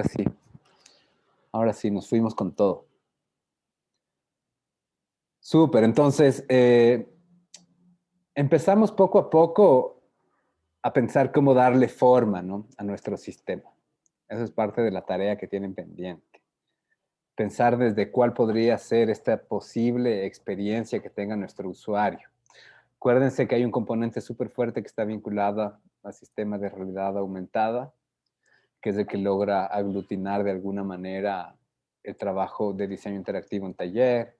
sí, ahora sí, nos fuimos con todo. Súper, entonces empezamos poco a poco a pensar cómo darle forma, ¿no?, a nuestro sistema. Eso es parte de la tarea que tienen pendiente. Pensar desde cuál podría ser esta posible experiencia que tenga nuestro usuario. Acuérdense que hay un componente súper fuerte que está vinculado al sistema de realidad aumentada, que es el que logra aglutinar de alguna manera el trabajo de diseño interactivo en taller,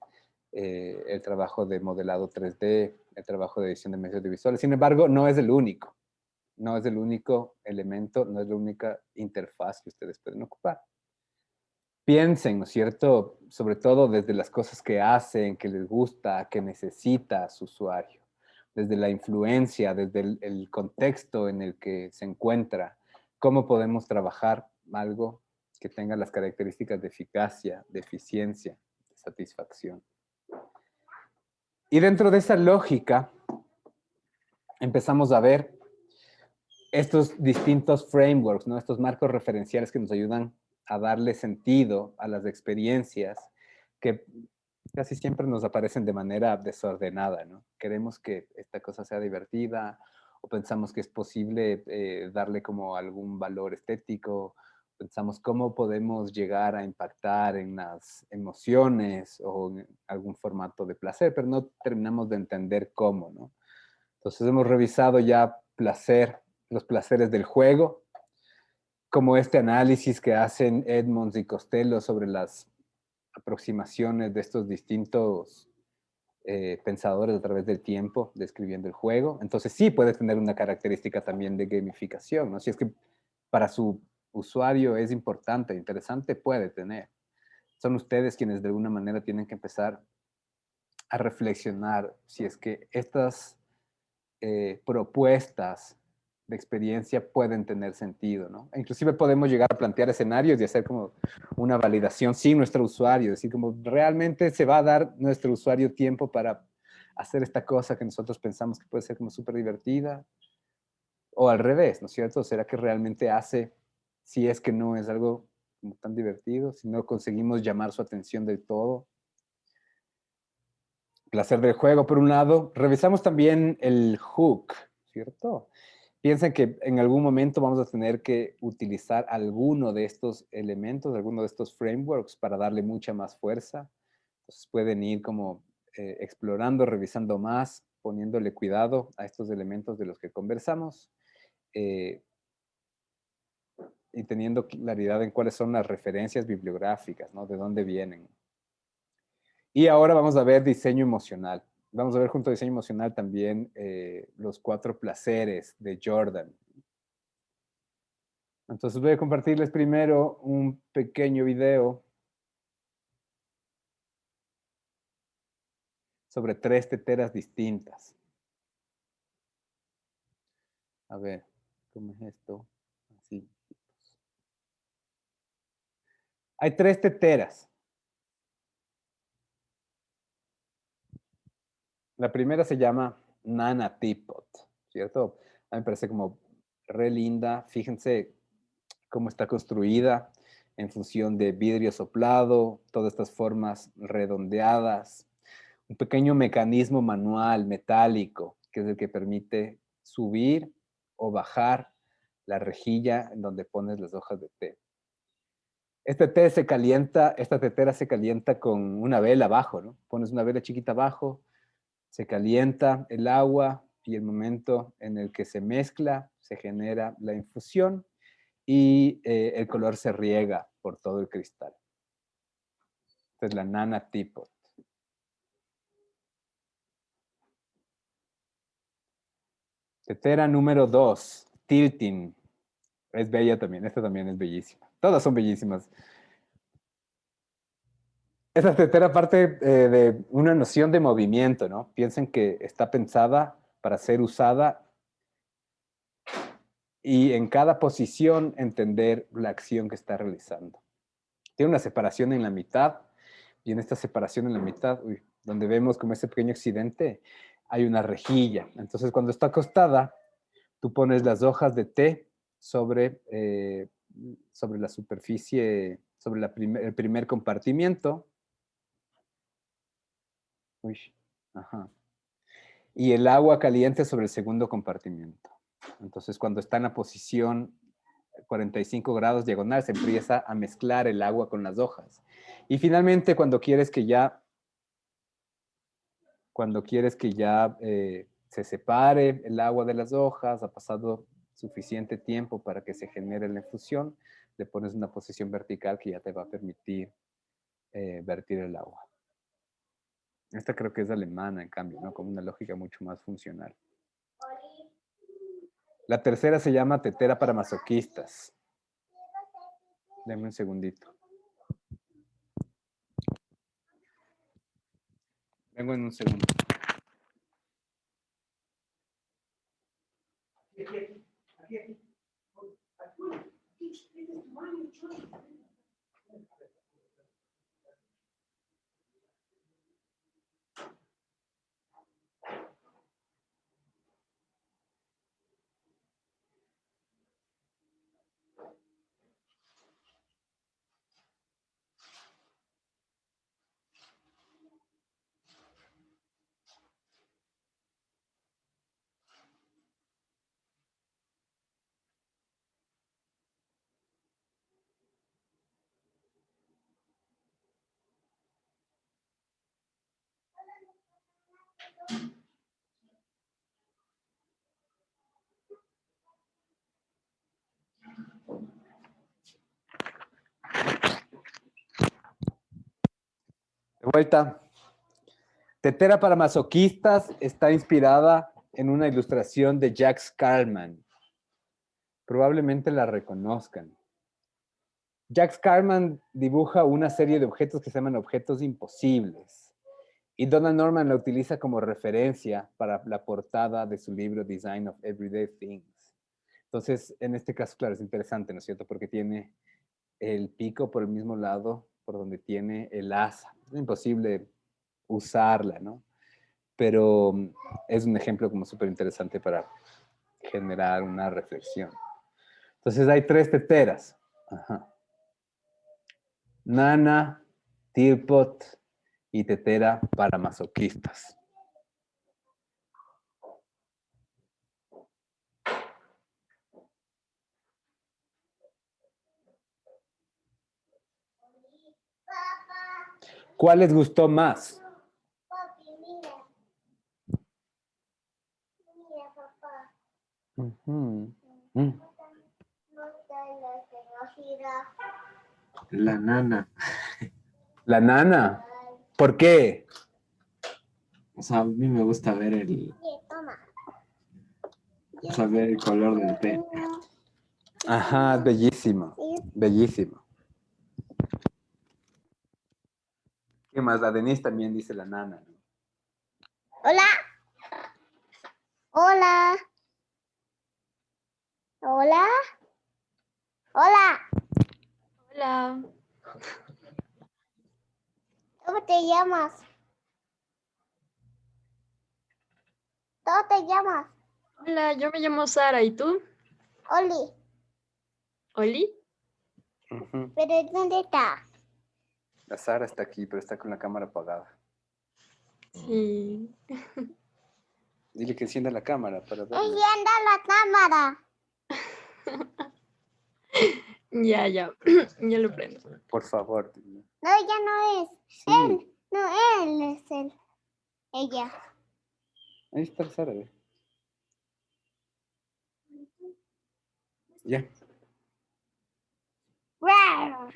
el trabajo de modelado 3D, el trabajo de edición de medios audiovisuales. Sin embargo, no es el único. No es el único elemento, no es la única interfaz que ustedes pueden ocupar. Piensen, ¿no es cierto?, sobre todo desde las cosas que hacen, que les gusta, que necesita su usuario, desde la influencia, desde el contexto en el que se encuentra, cómo podemos trabajar algo que tenga las características de eficacia, de eficiencia, de satisfacción. Y dentro de esa lógica, empezamos a ver estos distintos frameworks, ¿no?, estos marcos referenciales que nos ayudan a darle sentido a las experiencias que casi siempre nos aparecen de manera desordenada, ¿no? Queremos que esta cosa sea divertida o pensamos que es posible darle como algún valor estético, pensamos cómo podemos llegar a impactar en las emociones o en algún formato de placer, pero no terminamos de entender cómo, ¿no? Entonces hemos revisado ya los placeres del juego, como este análisis que hacen Edmonds y Costello sobre las aproximaciones de estos distintos pensadores a través del tiempo describiendo el juego. Entonces sí puede tener una característica también de gamificación, ¿no? Si es que para su usuario es importante, interesante, puede tener. Son ustedes quienes de alguna manera tienen que empezar a reflexionar si es que estas propuestas de experiencia pueden tener sentido, ¿no? E inclusive podemos llegar a plantear escenarios y hacer como una validación sin nuestro usuario, decir como realmente se va a dar nuestro usuario tiempo para hacer esta cosa que nosotros pensamos que puede ser como súper divertida, o al revés, ¿no es cierto? ¿Será que realmente hace, si es que no es algo como tan divertido, si no conseguimos llamar su atención del todo? Placer del juego, por un lado. Revisamos también el hook, ¿cierto? Piensen que en algún momento vamos a tener que utilizar alguno de estos elementos, alguno de estos frameworks para darle mucha más fuerza. Entonces pueden ir como explorando, revisando más, poniéndole cuidado a estos elementos de los que conversamos eh, y teniendo claridad en cuáles son las referencias bibliográficas, ¿no? De dónde vienen. Y ahora vamos a ver diseño emocional. Vamos a ver junto a diseño emocional también los 4 placeres de Jordan. Entonces voy a compartirles primero un pequeño video sobre 3 teteras distintas. A ver, ¿cómo es esto? Así. Hay 3 teteras. La primera se llama Nana Teapot, ¿cierto? A mí me parece como re linda. Fíjense cómo está construida en función de vidrio soplado, todas estas formas redondeadas, un pequeño mecanismo manual metálico que es el que permite subir o bajar la rejilla en donde pones las hojas de té. Este té se calienta, esta tetera se calienta con una vela abajo, ¿no? Pones una vela chiquita abajo, se calienta el agua y el momento en el que se mezcla, se genera la infusión y el color se riega por todo el cristal. Esta es la Nana Teapot. Tetera número 2, Tilting. Es bella también, esta también es bellísima. Todas son bellísimas. Esta tetera parte de una noción de movimiento, ¿no? Piensen que está pensada para ser usada y en cada posición entender la acción que está realizando. Tiene una separación en la mitad y en esta separación en la mitad, donde vemos como ese pequeño accidente, hay una rejilla. Entonces, cuando está acostada, tú pones las hojas de té sobre sobre la superficie, sobre el primer compartimiento. Uy, ajá. Y el agua caliente sobre el segundo compartimiento. Entonces, cuando está en la posición 45 grados diagonal, se empieza a mezclar el agua con las hojas. Y finalmente, cuando quieres que ya se separe el agua de las hojas, ha pasado suficiente tiempo para que se genere la infusión, le pones una posición vertical que ya te va a permitir vertir el agua. Esta creo que es alemana, en cambio, ¿no? Con una lógica mucho más funcional. La tercera se llama tetera para masoquistas. Deme un segundito. Vengo en un segundo. De vuelta. Tetera para masoquistas está inspirada en una ilustración de Jacques Carman. Probablemente la reconozcan. Jacques Carman dibuja una serie de objetos que se llaman objetos imposibles. Y Donald Norman la utiliza como referencia para la portada de su libro Design of Everyday Things. Entonces, en este caso, claro, es interesante, ¿no es cierto? Porque tiene el pico por el mismo lado por donde tiene el asa. Es imposible usarla, ¿no? Pero es un ejemplo como súper interesante para generar una reflexión. Entonces hay tres teteras. Ajá. Nana, Teapot y tetera para masoquistas. ¿Cuál les gustó más? Papi, mira. Mira, papá. Uh-huh. La nana. La nana. ¿Por qué? O sea, a mí me gusta ver ver el color del té. Ajá, bellísimo. Bellísimo. ¿Qué más? La Denise también dice la nana, ¿no? Hola. Hola. Hola. Hola. Hola, ¿Cómo te llamas? ¿Cómo te llamas? hola, yo me llamo Sara, ¿y tú? Oli. ¿Oli? Uh-huh. ¿Pero dónde está? La Sara está aquí, pero está con la cámara apagada. Sí. Dile que encienda la cámara para verla. Encienda la cámara. Ya, ya lo prendo. Por favor. Dile. No, ella no es. Sí, Él. No, él es él. Ella. ahí está la Sara. Ve. Ya. Rar.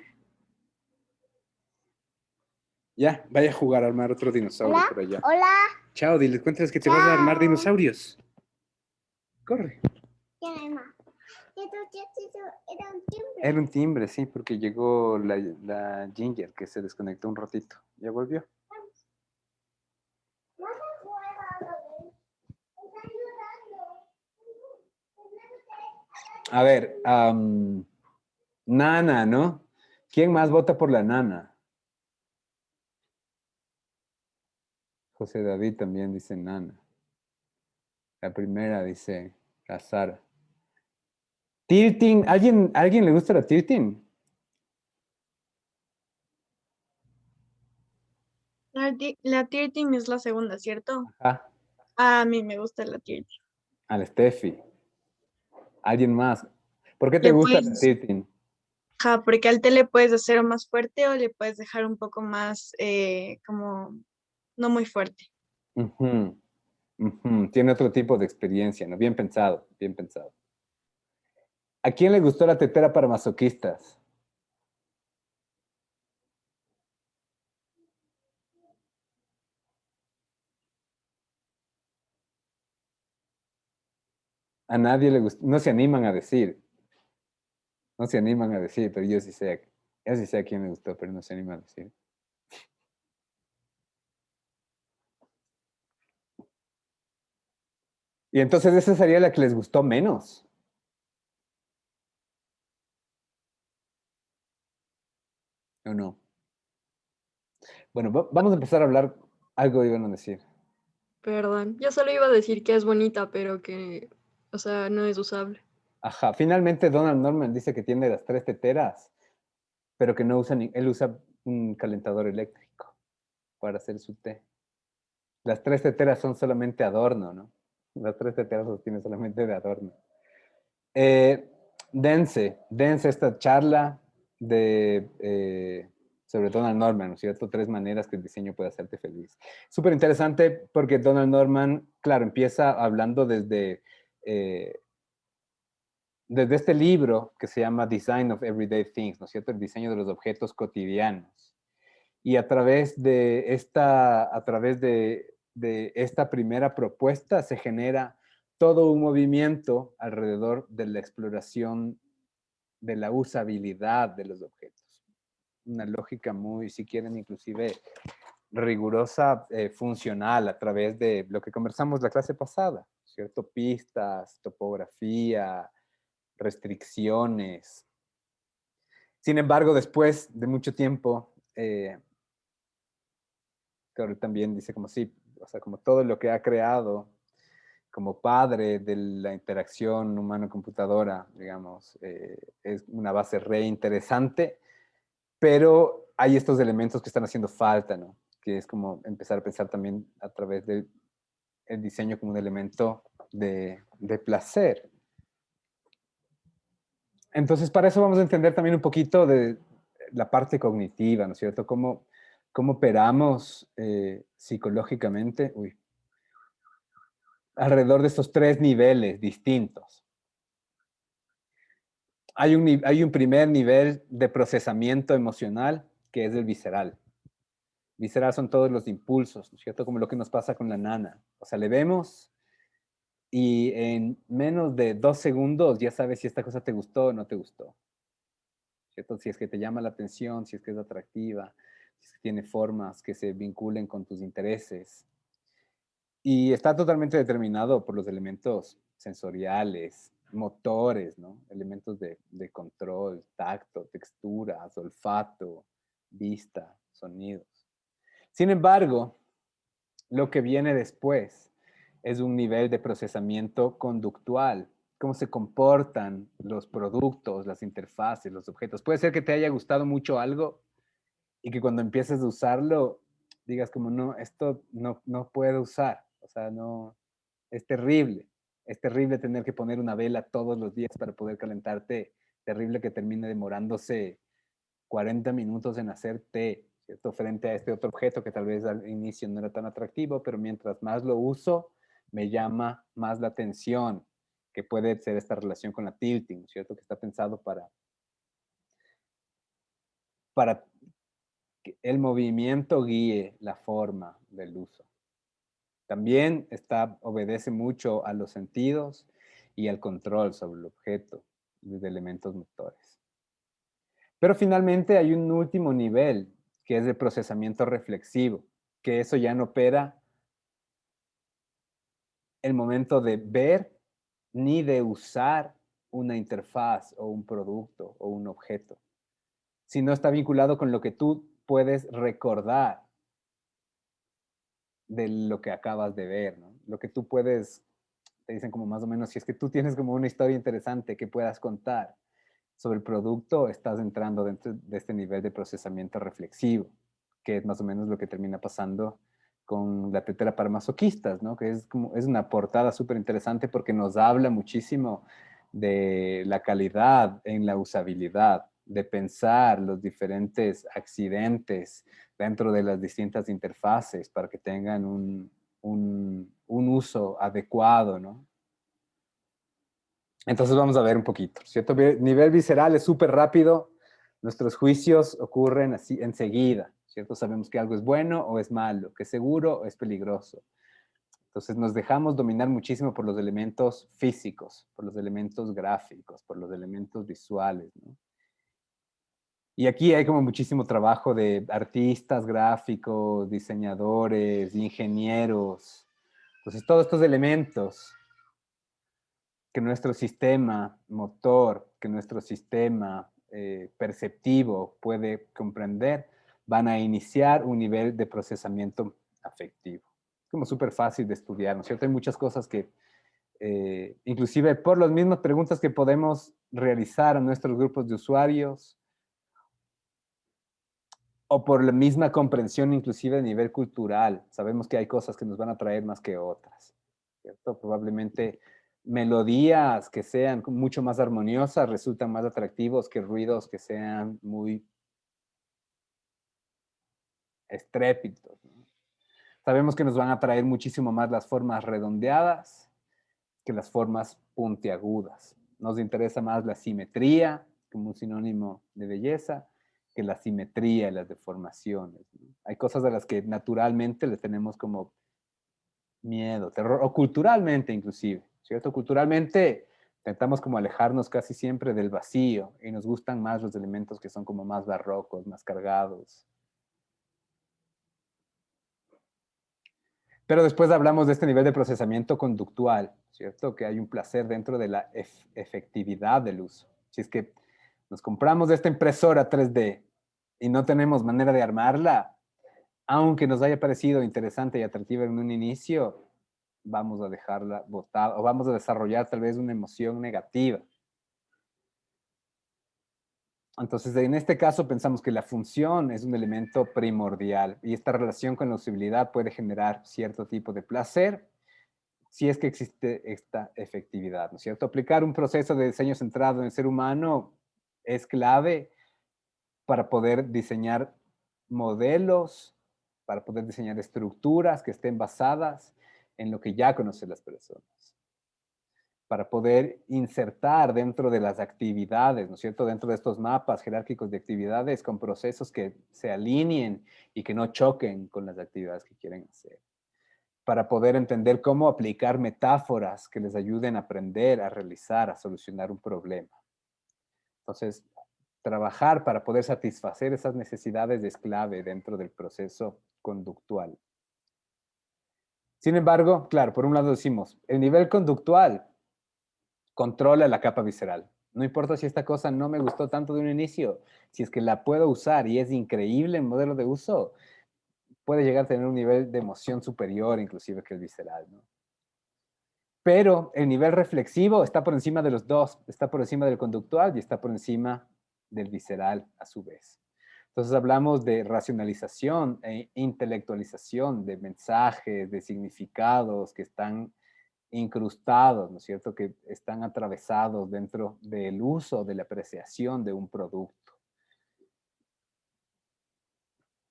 Ya, vaya a jugar a armar otro dinosaurio Hola. por allá. Hola. Chao, dile, cuéntales que te vas a armar Chao. dinosaurios. Corre. ¿Quién es más? Era un timbre. Era un timbre, sí, porque llegó la Ginger que se desconectó un ratito. Ya volvió. No se mueva, bebé. Está llorando. A ver, Nana, ¿no? ¿Quién más vota por la Nana? José David también dice Nana. La primera dice la Sara. Tilting, ¿alguien le gusta la tilting? La Tirting es la segunda, ¿cierto? Ajá, A mí me gusta la Tirting. al Steffi. ¿Alguien más? ¿Por qué te Le gusta la puedes, tilting? porque al té le puedes hacer más fuerte o le puedes dejar un poco más como no muy fuerte. Ujú, ujú. Tiene otro tipo de experiencia, ¿no? Bien pensado, bien pensado. ¿A quién le gustó la tetera para masoquistas? A nadie le gustó, no se animan a decir, no se animan a decir, pero yo sí sé a quién le gustó, pero no se animan a decir. Y entonces esa sería la que les gustó menos. ¿O no? Bueno, vamos a empezar a hablar, algo iban a decir. Perdón. Yo solo iba a decir que es bonita, pero que, o sea, no es usable. Ajá, finalmente Donald Norman dice que tiene las 3 teteras, pero que no usa, él usa un calentador eléctrico para hacer su té. Las 3 teteras son solamente adorno, ¿no? Las 3 teteras los tiene solamente de adorno. Eh, dense esta charla sobre Donald Norman, ¿no es cierto? 3 maneras que el diseño puede hacerte feliz. Súper interesante porque Donald Norman, claro, empieza hablando eh, desde este libro que se llama Design of Everyday Things, ¿no es cierto? El diseño de los objetos cotidianos. Y a través de esta primera propuesta se genera todo un movimiento alrededor de la exploración de la usabilidad de los objetos. Una lógica muy, si quieren, inclusive rigurosa, funcional a través de lo que conversamos la clase pasada, ¿cierto? Pistas, topografía, restricciones. Sin embargo, después de mucho tiempo, claro, también dice como sí, o sea, como todo lo que ha creado como padre de la interacción humano-computadora, digamos, es una base re interesante, pero hay estos elementos que están haciendo falta, ¿no? Que es como empezar a pensar también a través del el diseño como un elemento de placer. Entonces, para eso vamos a entender también un poquito de la parte cognitiva, ¿no es cierto? Cómo operamos psicológicamente, alrededor de estos 3 niveles distintos. Hay un primer nivel de procesamiento emocional que es el visceral. Visceral son todos los impulsos, ¿no es cierto? Como lo que nos pasa con la nana. O sea, le vemos y en menos de 2 segundos ya sabes si esta cosa te gustó o no te gustó, ¿cierto? Si es que te llama la atención, si es que es atractiva, si es que tiene formas que se vinculen con tus intereses. Y está totalmente determinado por los elementos sensoriales, motores, ¿no? Elementos de control, tacto, texturas, olfato, vista, sonidos. Sin embargo, lo que viene después es un nivel de procesamiento conductual, cómo se comportan los productos, las interfaces, los objetos. Puede ser que te haya gustado mucho algo y que cuando empieces a usarlo digas como, no, esto no puedo usar. O sea, no, es terrible. Es terrible tener que poner una vela todos los días para poder calentarte. Terrible que termine demorándose 40 minutos en hacer té, ¿cierto? Frente a este otro objeto que tal vez al inicio no era tan atractivo, pero mientras más lo uso, me llama más la atención, que puede ser esta relación con la tilting, ¿cierto? Que está pensado para que el movimiento guíe la forma del uso. También obedece mucho a los sentidos y al control sobre el objeto de elementos motores. Pero finalmente hay un último nivel, que es el procesamiento reflexivo, que eso ya no opera el momento de ver ni de usar una interfaz o un producto o un objeto, sino está vinculado con lo que tú puedes recordar de lo que acabas de ver, ¿no? Lo que tú puedes Te dicen como más o menos, si es que tú tienes como una historia interesante que puedas contar sobre el producto, estás entrando dentro de este nivel de procesamiento reflexivo, que es más o menos lo que termina pasando con la tetera para masoquistas, ¿no? Que es, como, es una portada súper interesante porque nos habla muchísimo de la calidad en la usabilidad, de pensar los diferentes accidentes dentro de las distintas interfaces para que tengan un uso adecuado, ¿no? Entonces vamos a ver un poquito, ¿cierto? Nivel visceral es súper rápido, nuestros juicios ocurren así enseguida, ¿cierto? Sabemos que algo es bueno o es malo, que es seguro o es peligroso. Entonces nos dejamos dominar muchísimo por los elementos físicos, por los elementos gráficos, por los elementos visuales, ¿no? Y aquí hay como muchísimo trabajo de artistas gráficos, diseñadores, ingenieros. Entonces todos estos elementos que nuestro sistema motor, que nuestro sistema perceptivo puede comprender, van a iniciar un nivel de procesamiento afectivo. Es como súper fácil de estudiar, ¿no es cierto? Hay muchas cosas que, inclusive por las mismas preguntas que podemos realizar a nuestros grupos de usuarios, o por la misma comprensión inclusive a nivel cultural, sabemos que hay cosas que nos van a atraer más que otras, ¿cierto? Probablemente melodías que sean mucho más armoniosas resultan más atractivos que ruidos que sean muy estrépitos, ¿no? Sabemos que nos van a atraer muchísimo más las formas redondeadas que las formas puntiagudas. Nos interesa más la simetría como un sinónimo de belleza que la simetría y las deformaciones, ¿no? Hay cosas de las que naturalmente le tenemos como miedo, terror, o culturalmente inclusive, ¿cierto? Culturalmente intentamos como alejarnos casi siempre del vacío y nos gustan más los elementos que son como más barrocos, más cargados. Pero después hablamos de este nivel de procesamiento conductual, ¿cierto? Que hay un placer dentro de la efectividad del uso. Si es que nos compramos esta impresora 3D y no tenemos manera de armarla, aunque nos haya parecido interesante y atractiva en un inicio, vamos a dejarla botada o vamos a desarrollar tal vez una emoción negativa. Entonces, en este caso pensamos que la función es un elemento primordial y esta relación con la usabilidad puede generar cierto tipo de placer si es que existe esta efectividad, ¿no es cierto? Aplicar un proceso de diseño centrado en el ser humano es clave para poder diseñar modelos, para poder diseñar estructuras que estén basadas en lo que ya conocen las personas, para poder insertar dentro de las actividades, ¿no es cierto? Dentro de estos mapas jerárquicos de actividades con procesos que se alineen y que no choquen con las actividades que quieren hacer, para poder entender cómo aplicar metáforas que les ayuden a aprender, a realizar, a solucionar un problema. Entonces, trabajar para poder satisfacer esas necesidades es clave dentro del proceso conductual. Sin embargo, claro, por un lado decimos, el nivel conductual controla la capa visceral. No importa si esta cosa no me gustó tanto de un inicio, si es que la puedo usar y es increíble el modelo de uso, puede llegar a tener un nivel de emoción superior inclusive que el visceral, ¿no? Pero el nivel reflexivo está por encima de los dos, está por encima del conductual y está por encima del visceral a su vez. Entonces hablamos de racionalización e intelectualización de mensajes, de significados que están incrustados, ¿no es cierto? Que están atravesados dentro del uso, de la apreciación de un producto.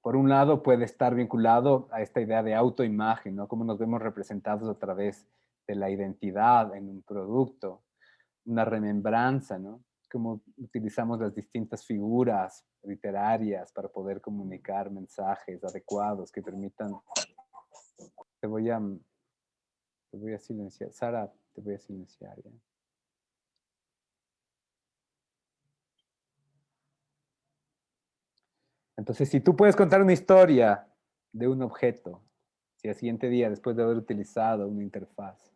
Por un lado puede estar vinculado a esta idea de autoimagen, ¿no? Cómo nos vemos representados a través de la identidad en un producto, una remembranza, ¿no? Cómo utilizamos las distintas figuras literarias para poder comunicar mensajes adecuados que permitan... Te voy a silenciar. Sara, te voy a silenciar, ¿ya? Entonces, si tú puedes contar una historia de un objeto, si al siguiente día, después de haber utilizado una interfaz,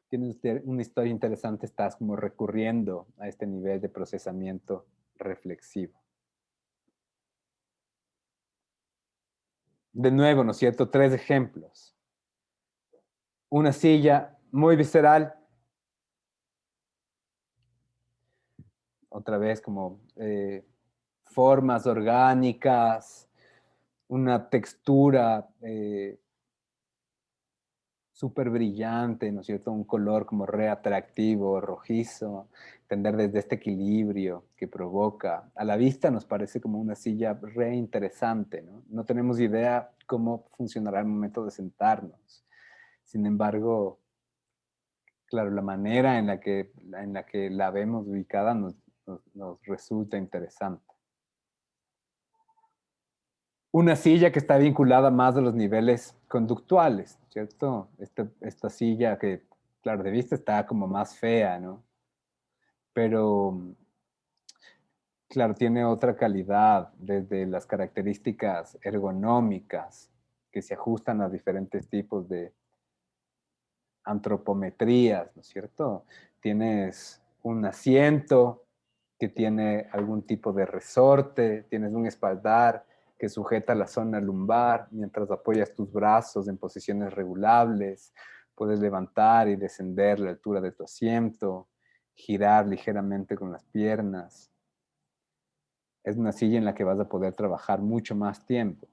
tienes una historia interesante, estás como recurriendo a este nivel de procesamiento reflexivo. De nuevo, ¿no es cierto? 3 ejemplos. Una silla muy visceral, otra vez como formas orgánicas, una textura súper brillante, ¿no es cierto? Un color como re atractivo, rojizo, entender desde este equilibrio que provoca. A la vista nos parece como una silla re interesante, ¿no? No tenemos idea cómo funcionará el momento de sentarnos. Sin embargo, claro, la manera en la que la vemos ubicada nos resulta interesante. Una silla que está vinculada más a los niveles conductuales, ¿cierto? Esta silla que, claro, de vista está como más fea, ¿no? Pero, claro, tiene otra calidad desde las características ergonómicas que se ajustan a diferentes tipos de antropometrías, ¿no es cierto? Tienes un asiento que tiene algún tipo de resorte, tienes un espaldar que sujeta la zona lumbar mientras apoyas tus brazos en posiciones regulables, puedes levantar y descender la altura de tu asiento, girar ligeramente con las piernas. Es una silla en la que vas a poder trabajar mucho más tiempo.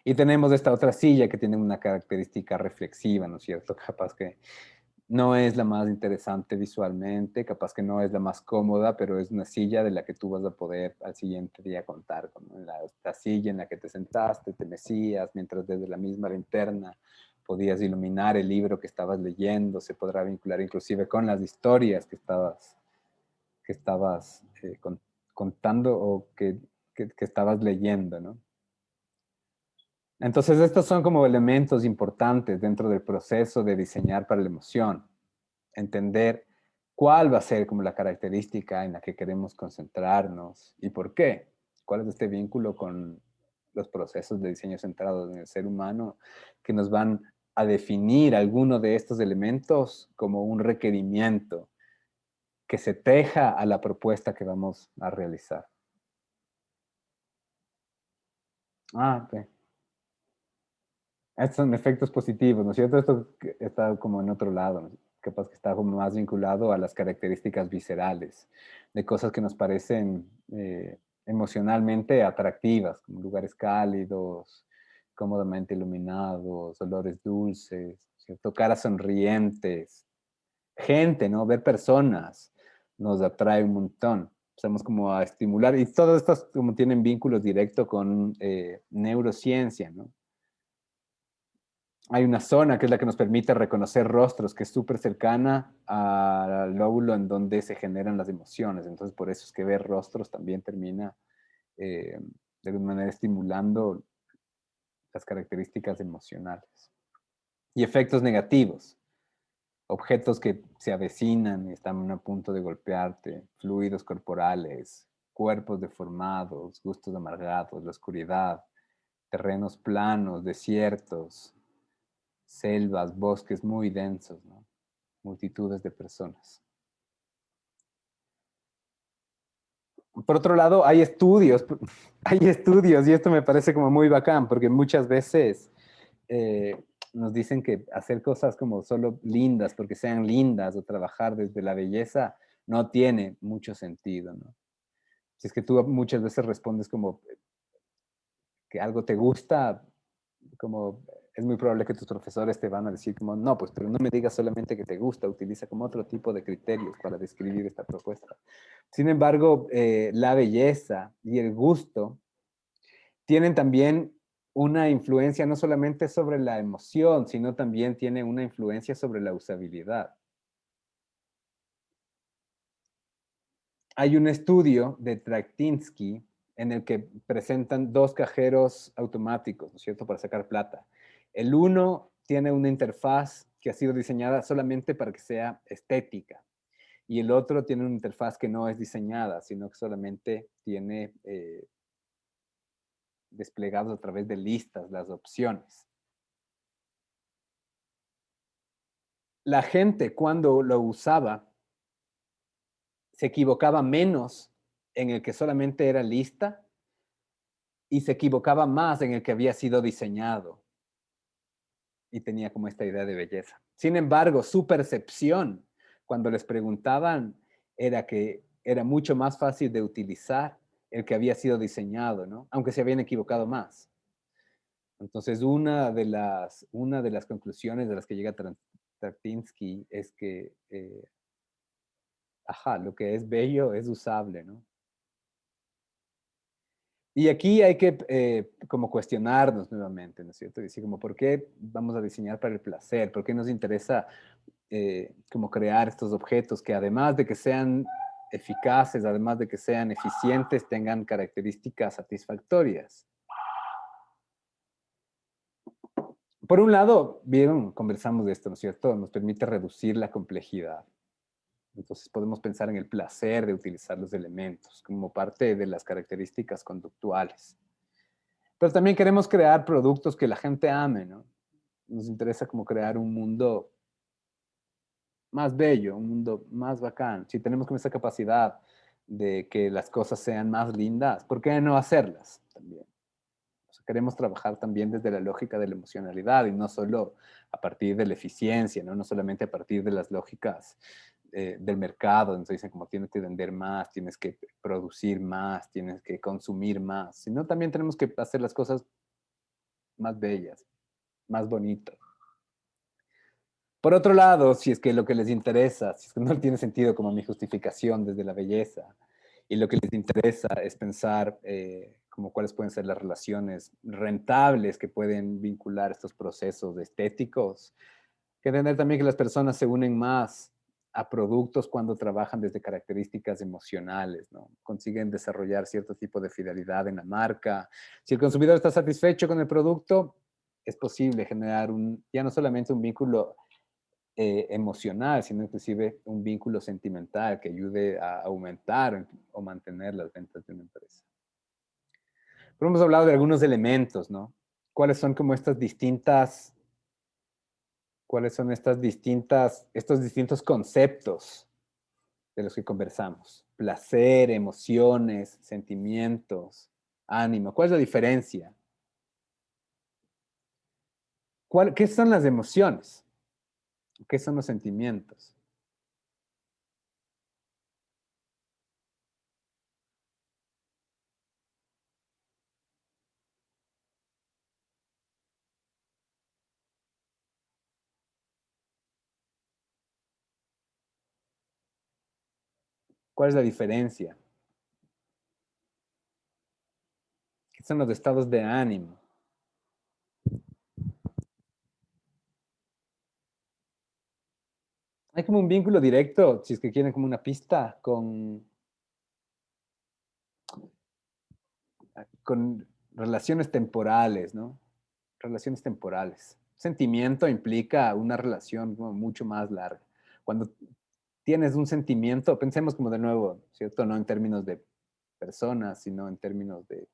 Y tenemos esta otra silla que tiene una característica reflexiva, ¿no es cierto? Capaz que no es la más interesante visualmente, capaz que no es la más cómoda, pero es una silla de la que tú vas a poder al siguiente día contar con, ¿no? La silla en la que te sentaste, te mecías, mientras desde la misma linterna podías iluminar el libro que estabas leyendo, se podrá vincular inclusive con las historias que estabas contando o que estabas leyendo, ¿no? Entonces, estos son como elementos importantes dentro del proceso de diseñar para la emoción. Entender cuál va a ser como la característica en la que queremos concentrarnos y por qué. ¿Cuál es este vínculo con los procesos de diseño centrados en el ser humano que nos van a definir alguno de estos elementos como un requerimiento que se teja a la propuesta que vamos a realizar? Ok. Estos son efectos positivos, ¿no es cierto? Esto está como en otro lado, ¿no? Capaz que está como más vinculado a las características viscerales, de cosas que nos parecen emocionalmente atractivas, como lugares cálidos, cómodamente iluminados, olores dulces, ¿cierto? Caras sonrientes, gente, ¿no? Ver personas nos atrae un montón. Empezamos como a estimular, y todas estas como tienen vínculos directos con neurociencia, ¿no? Hay una zona que es la que nos permite reconocer rostros, que es súper cercana al lóbulo en donde se generan las emociones. Entonces, por eso es que ver rostros también termina de alguna manera estimulando las características emocionales. Y efectos negativos, objetos que se avecinan y están a punto de golpearte, fluidos corporales, cuerpos deformados, gustos amargados, la oscuridad, terrenos planos, desiertos, selvas, bosques muy densos, ¿no? Multitudes de personas. Por otro lado, hay estudios, y esto me parece como muy bacán, porque muchas veces nos dicen que hacer cosas como solo lindas, porque sean lindas, o trabajar desde la belleza, no tiene mucho sentido, ¿no? Si es que tú muchas veces respondes como que algo te gusta, como es muy probable que tus profesores te van a decir como, no, pues, pero no me digas solamente que te gusta, utiliza como otro tipo de criterios para describir esta propuesta. Sin embargo, la belleza y el gusto tienen también una influencia no solamente sobre la emoción, sino también tienen una influencia sobre la usabilidad. Hay un estudio de Traktinsky en el que presentan dos cajeros automáticos, ¿no es cierto?, para sacar plata. El uno tiene una interfaz que ha sido diseñada solamente para que sea estética, y el otro tiene una interfaz que no es diseñada, sino que solamente tiene desplegados a través de listas las opciones. La gente cuando lo usaba se equivocaba menos en el que solamente era lista y se equivocaba más en el que había sido diseñado y tenía como esta idea de belleza. Sin embargo, su percepción, cuando les preguntaban era que era mucho más fácil de utilizar el que había sido diseñado, ¿no? Aunque se habían equivocado más. Entonces, una de las conclusiones de las que llega Tartinsky es que, lo que es bello es usable, ¿no? Y aquí hay que como cuestionarnos nuevamente, ¿no es cierto? Decir, como, ¿por qué vamos a diseñar para el placer? ¿Por qué nos interesa como crear estos objetos que además de que sean eficaces, además de que sean eficientes, tengan características satisfactorias? Por un lado, vieron, conversamos de esto, ¿no es cierto? Nos permite reducir la complejidad. Entonces podemos pensar en el placer de utilizar los elementos como parte de las características conductuales. Pero también queremos crear productos que la gente ame, ¿no? Nos interesa como crear un mundo más bello, un mundo más bacán. Si tenemos como esa capacidad de que las cosas sean más lindas, ¿por qué no hacerlas también? O sea, queremos trabajar también desde la lógica de la emocionalidad y no solo a partir de la eficiencia, ¿no? No solamente a partir de las lógicas del mercado. Entonces dicen como tienes que vender más, tienes que producir más, tienes que consumir más, sino también tenemos que hacer las cosas más bellas, más bonitas. Por otro lado, si es que lo que les interesa, si es que no tiene sentido como mi justificación desde la belleza, y lo que les interesa es pensar como cuáles pueden ser las relaciones rentables que pueden vincular estos procesos estéticos, que entender también que las personas se unen más a productos cuando trabajan desde características emocionales, ¿no? Consiguen desarrollar cierto tipo de fidelidad en la marca. Si el consumidor está satisfecho con el producto, es posible generar ya no solamente un vínculo emocional, sino inclusive un vínculo sentimental que ayude a aumentar o mantener las ventas de una empresa. Pero hemos hablado de algunos elementos, ¿no? ¿Cuáles son como estos distintos conceptos de los que conversamos? Placer, emociones, sentimientos, ánimo. ¿Cuál es la diferencia? ¿Qué son las emociones? ¿Qué son los sentimientos? ¿Cuál es la diferencia? ¿Qué son los estados de ánimo? Hay como un vínculo directo, si es que quieren como una pista, con relaciones temporales, ¿no? Relaciones temporales. Sentimiento implica una relación como mucho más larga. Cuando tienes un sentimiento, pensemos como de nuevo, ¿cierto? No en términos de personas, sino en términos de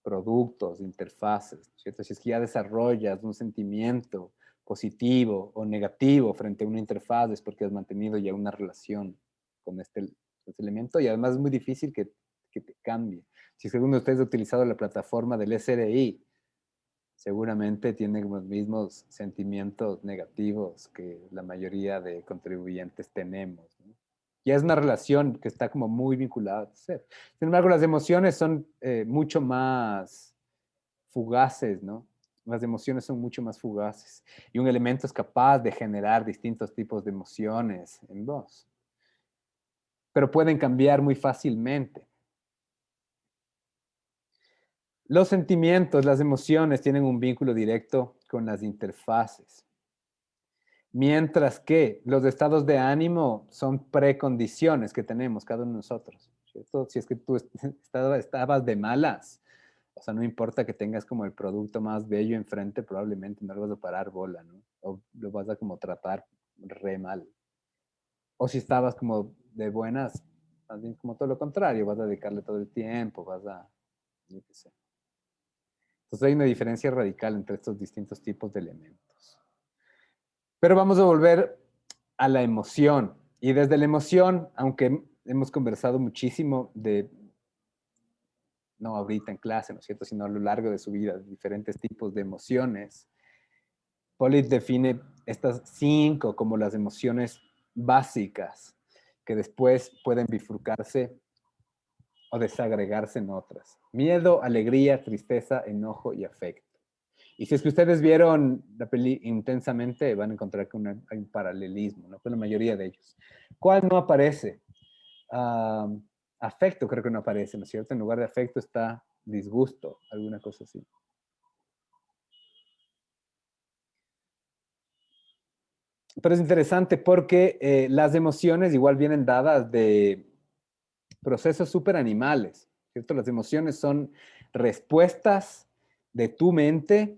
productos, de interfaces, ¿cierto? Si es que ya desarrollas un sentimiento positivo o negativo frente a una interfaz es porque has mantenido ya una relación con este elemento y además es muy difícil que te cambie. Si según ustedes ha utilizado la plataforma del SRI, seguramente tiene los mismos sentimientos negativos que la mayoría de contribuyentes tenemos, ¿no? Ya es una relación que está como muy vinculada a ser. Sin embargo, las emociones son mucho más fugaces, ¿no? Las emociones son mucho más fugaces y un elemento es capaz de generar distintos tipos de emociones en vos, pero pueden cambiar muy fácilmente. Los sentimientos, las emociones tienen un vínculo directo con las interfaces. Mientras que los estados de ánimo son precondiciones que tenemos cada uno de nosotros, ¿cierto? Si es que tú estabas de malas, o sea, no importa que tengas como el producto más bello enfrente, probablemente no le vas a parar bola, ¿no? O lo vas a como tratar re mal. O si estabas como de buenas, más bien como todo lo contrario, vas a dedicarle todo el tiempo, yo qué sé. Entonces hay una diferencia radical entre estos distintos tipos de elementos. Pero vamos a volver a la emoción. Y desde la emoción, aunque hemos conversado muchísimo no ahorita en clase, ¿no es cierto?, sino a lo largo de su vida, de diferentes tipos de emociones, Pollitt define estas 5 como las emociones básicas, que después pueden bifurcarse o desagregarse en otras. Miedo, alegría, tristeza, enojo y afecto. Y si es que ustedes vieron la peli intensamente, van a encontrar que hay un paralelismo, ¿no? Con la mayoría de ellos. ¿Cuál no aparece? Afecto creo que no aparece, ¿no es cierto? En lugar de afecto está disgusto, alguna cosa así. Pero es interesante porque las emociones igual vienen dadas de procesos súper animales, ¿cierto? Las emociones son respuestas de tu mente,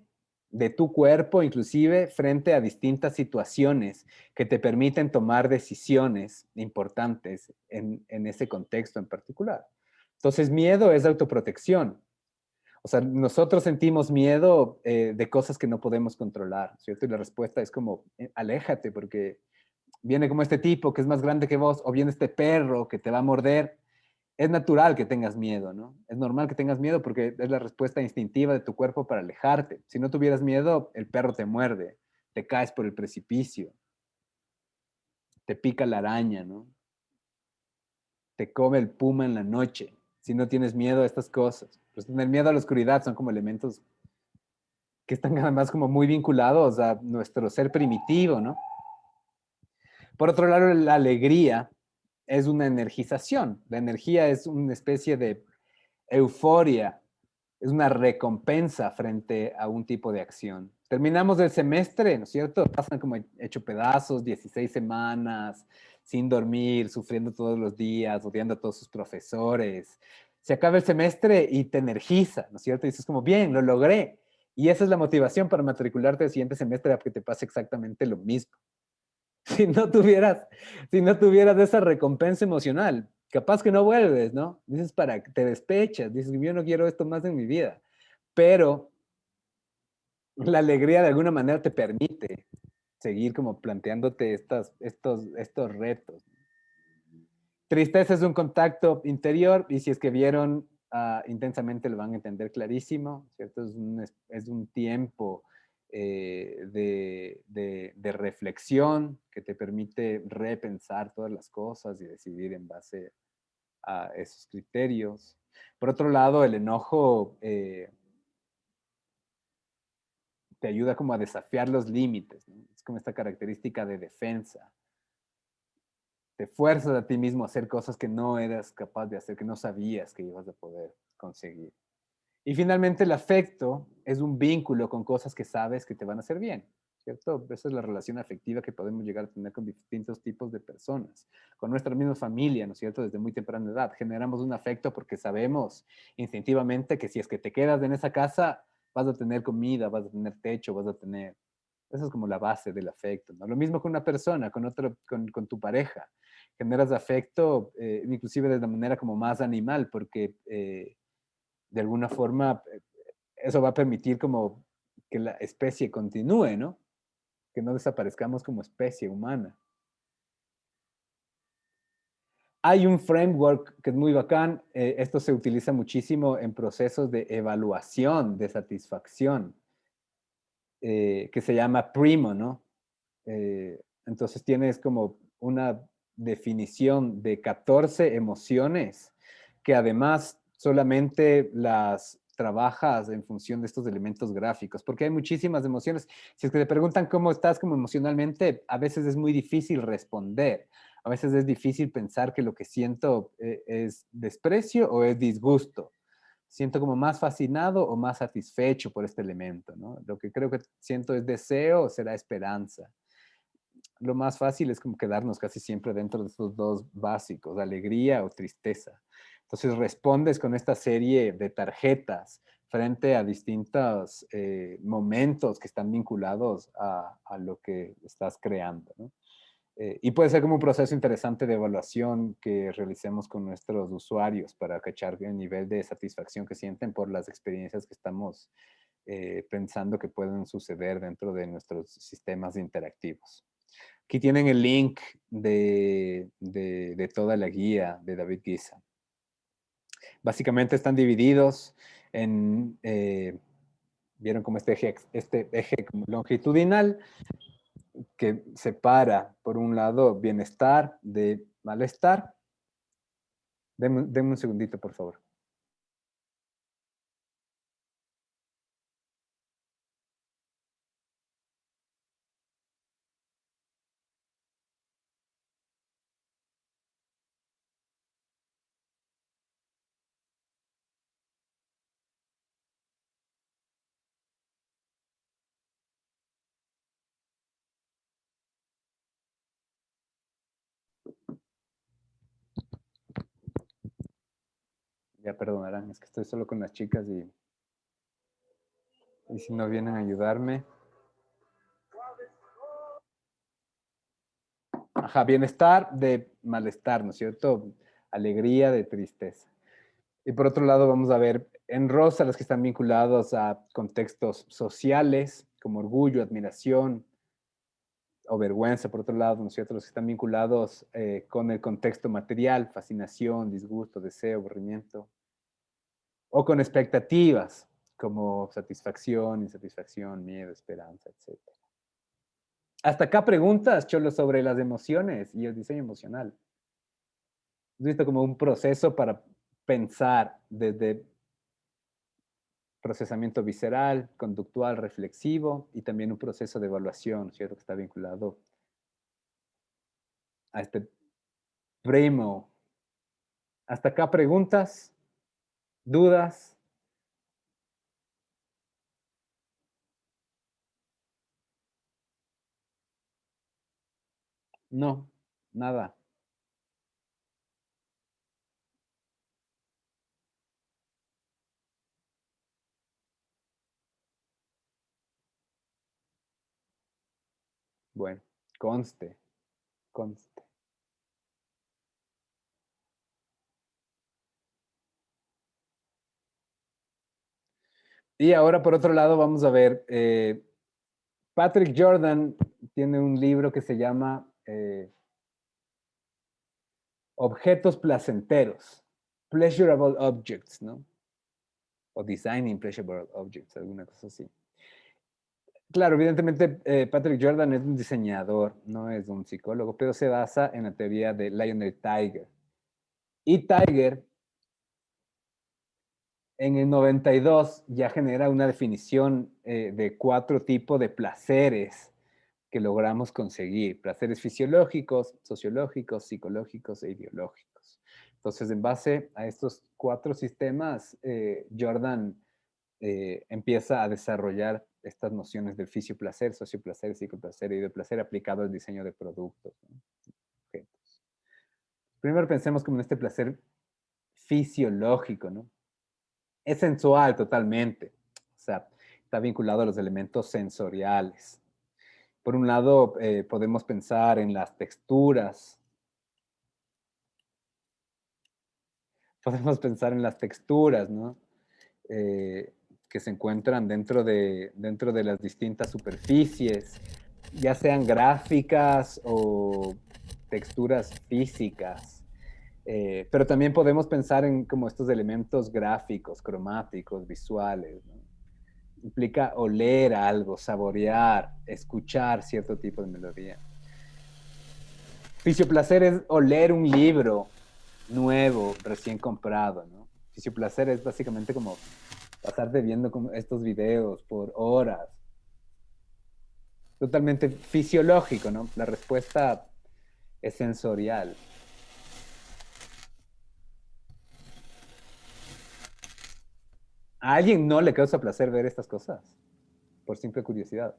de tu cuerpo, inclusive frente a distintas situaciones que te permiten tomar decisiones importantes en ese contexto en particular. Entonces, miedo es autoprotección. O sea, nosotros sentimos miedo de cosas que no podemos controlar, ¿cierto? Y la respuesta es como, aléjate, porque viene como este tipo que es más grande que vos, o viene este perro que te va a morder. Es natural que tengas miedo, ¿no? Es normal que tengas miedo porque es la respuesta instintiva de tu cuerpo para alejarte. Si no tuvieras miedo, el perro te muerde, te caes por el precipicio, te pica la araña, ¿no? Te come el puma en la noche. Si no tienes miedo a estas cosas. Pues tener miedo a la oscuridad son como elementos que están además como muy vinculados a nuestro ser primitivo, ¿no? Por otro lado, la alegría es una energización. La energía es una especie de euforia, es una recompensa frente a un tipo de acción. Terminamos el semestre, ¿no es cierto? Pasan como hecho pedazos, 16 semanas, sin dormir, sufriendo todos los días, odiando a todos sus profesores. Se acaba el semestre y te energiza, ¿no es cierto? Y dices como, bien, lo logré. Y esa es la motivación para matricularte el siguiente semestre, a que te pase exactamente lo mismo. Si no tuvieras, si no tuvieras esa recompensa emocional, capaz que no vuelves, ¿no? Dices para que te despechas, dices, yo no quiero esto más en mi vida. Pero la alegría de alguna manera te permite seguir como planteándote estos retos. Tristeza es un contacto interior y si es que vieron intensamente lo van a entender clarísimo, ¿cierto? Es un tiempo de reflexión que te permite repensar todas las cosas y decidir en base a esos criterios. Por otro lado, el enojo te ayuda como a desafiar los límites, ¿no? Es como esta característica de defensa. Te fuerzas a ti mismo a hacer cosas que no eras capaz de hacer, que no sabías que ibas a poder conseguir. Y finalmente el afecto es un vínculo con cosas que sabes que te van a hacer bien, ¿cierto? Esa es la relación afectiva que podemos llegar a tener con distintos tipos de personas, con nuestra misma familia, ¿no es cierto? Desde muy temprana edad generamos un afecto porque sabemos instintivamente que si es que te quedas en esa casa, vas a tener comida, vas a tener techo, vas a tener... Esa es como la base del afecto, ¿no? Lo mismo con una persona, con tu pareja. Generas afecto, inclusive de la manera como más animal, porque de alguna forma eso va a permitir como que la especie continúe, ¿no? Que no desaparezcamos como especie humana. Hay un framework que es muy bacán, esto se utiliza muchísimo en procesos de evaluación, de satisfacción, que se llama Primo, ¿no? Entonces tienes como una definición de 14 emociones que además solamente las trabajas en función de estos elementos gráficos, porque hay muchísimas emociones. Si es que te preguntan cómo estás como emocionalmente, a veces es muy difícil responder. A veces es difícil pensar que lo que siento es desprecio o es disgusto. Siento como más fascinado o más satisfecho por este elemento, ¿no? Lo que creo que siento es deseo o será esperanza. Lo más fácil es como quedarnos casi siempre dentro de estos dos básicos, alegría o tristeza. Entonces respondes con esta serie de tarjetas frente a distintos momentos que están vinculados a lo que estás creando, ¿no? Y puede ser como un proceso interesante de evaluación que realicemos con nuestros usuarios para cachar el nivel de satisfacción que sienten por las experiencias que estamos pensando que pueden suceder dentro de nuestros sistemas interactivos. Aquí tienen el link de toda la guía de David Giza. Básicamente están divididos en, vieron como este eje como longitudinal que separa, por un lado, bienestar de malestar. Denme un segundito, por favor. Ya perdonarán, es que estoy solo con las chicas y si no vienen a ayudarme. Ajá, bienestar de malestar, ¿no es cierto? Alegría de tristeza. Y por otro lado vamos a ver en rosa los que están vinculados a contextos sociales, como orgullo, admiración o vergüenza, por otro lado, ¿no es cierto? Los que están vinculados con el contexto material, fascinación, disgusto, deseo, aburrimiento, o con expectativas, como satisfacción, insatisfacción, miedo, esperanza, etc. Hasta acá preguntas, Cholo, sobre las emociones y el diseño emocional. ¿Has visto como un proceso para pensar desde procesamiento visceral, conductual, reflexivo y también un proceso de evaluación, ¿cierto? Que está vinculado a este primo? Hasta acá preguntas, dudas. No, nada. Bueno, conste, conste. Y ahora, por otro lado, vamos a ver, Patrick Jordan tiene un libro que se llama Objetos placenteros, Pleasurable Objects, ¿no? O Designing Pleasurable Objects, alguna cosa así. Claro, evidentemente Patrick Jordan es un diseñador, no es un psicólogo, pero se basa en la teoría de Lionel Tiger. Y Tiger en el 92 ya genera una definición de 4 tipos de placeres que logramos conseguir. Placeres fisiológicos, sociológicos, psicológicos e ideológicos. Entonces, en base a estos 4 sistemas, Jordan empieza a desarrollar estas nociones del fisioplacer, socioplacer, psicoplacer y ideoplacer aplicado al diseño de productos, ¿no? Objetos. Primero pensemos como en este placer fisiológico, ¿no? Es sensual totalmente. O sea, está vinculado a los elementos sensoriales. Por un lado, podemos pensar en las texturas. Podemos pensar en las texturas, ¿no? Que se encuentran dentro de las distintas superficies, ya sean gráficas o texturas físicas. Pero también podemos pensar en como estos elementos gráficos, cromáticos, visuales, ¿no? Implica oler algo, saborear, escuchar cierto tipo de melodía. Fisioplacer es oler un libro nuevo, recién comprado, ¿no? Fisioplacer es básicamente como pasarte viendo como estos videos por horas. Totalmente fisiológico, ¿no? La respuesta es sensorial. ¿A alguien no le causa placer ver estas cosas? Por simple curiosidad.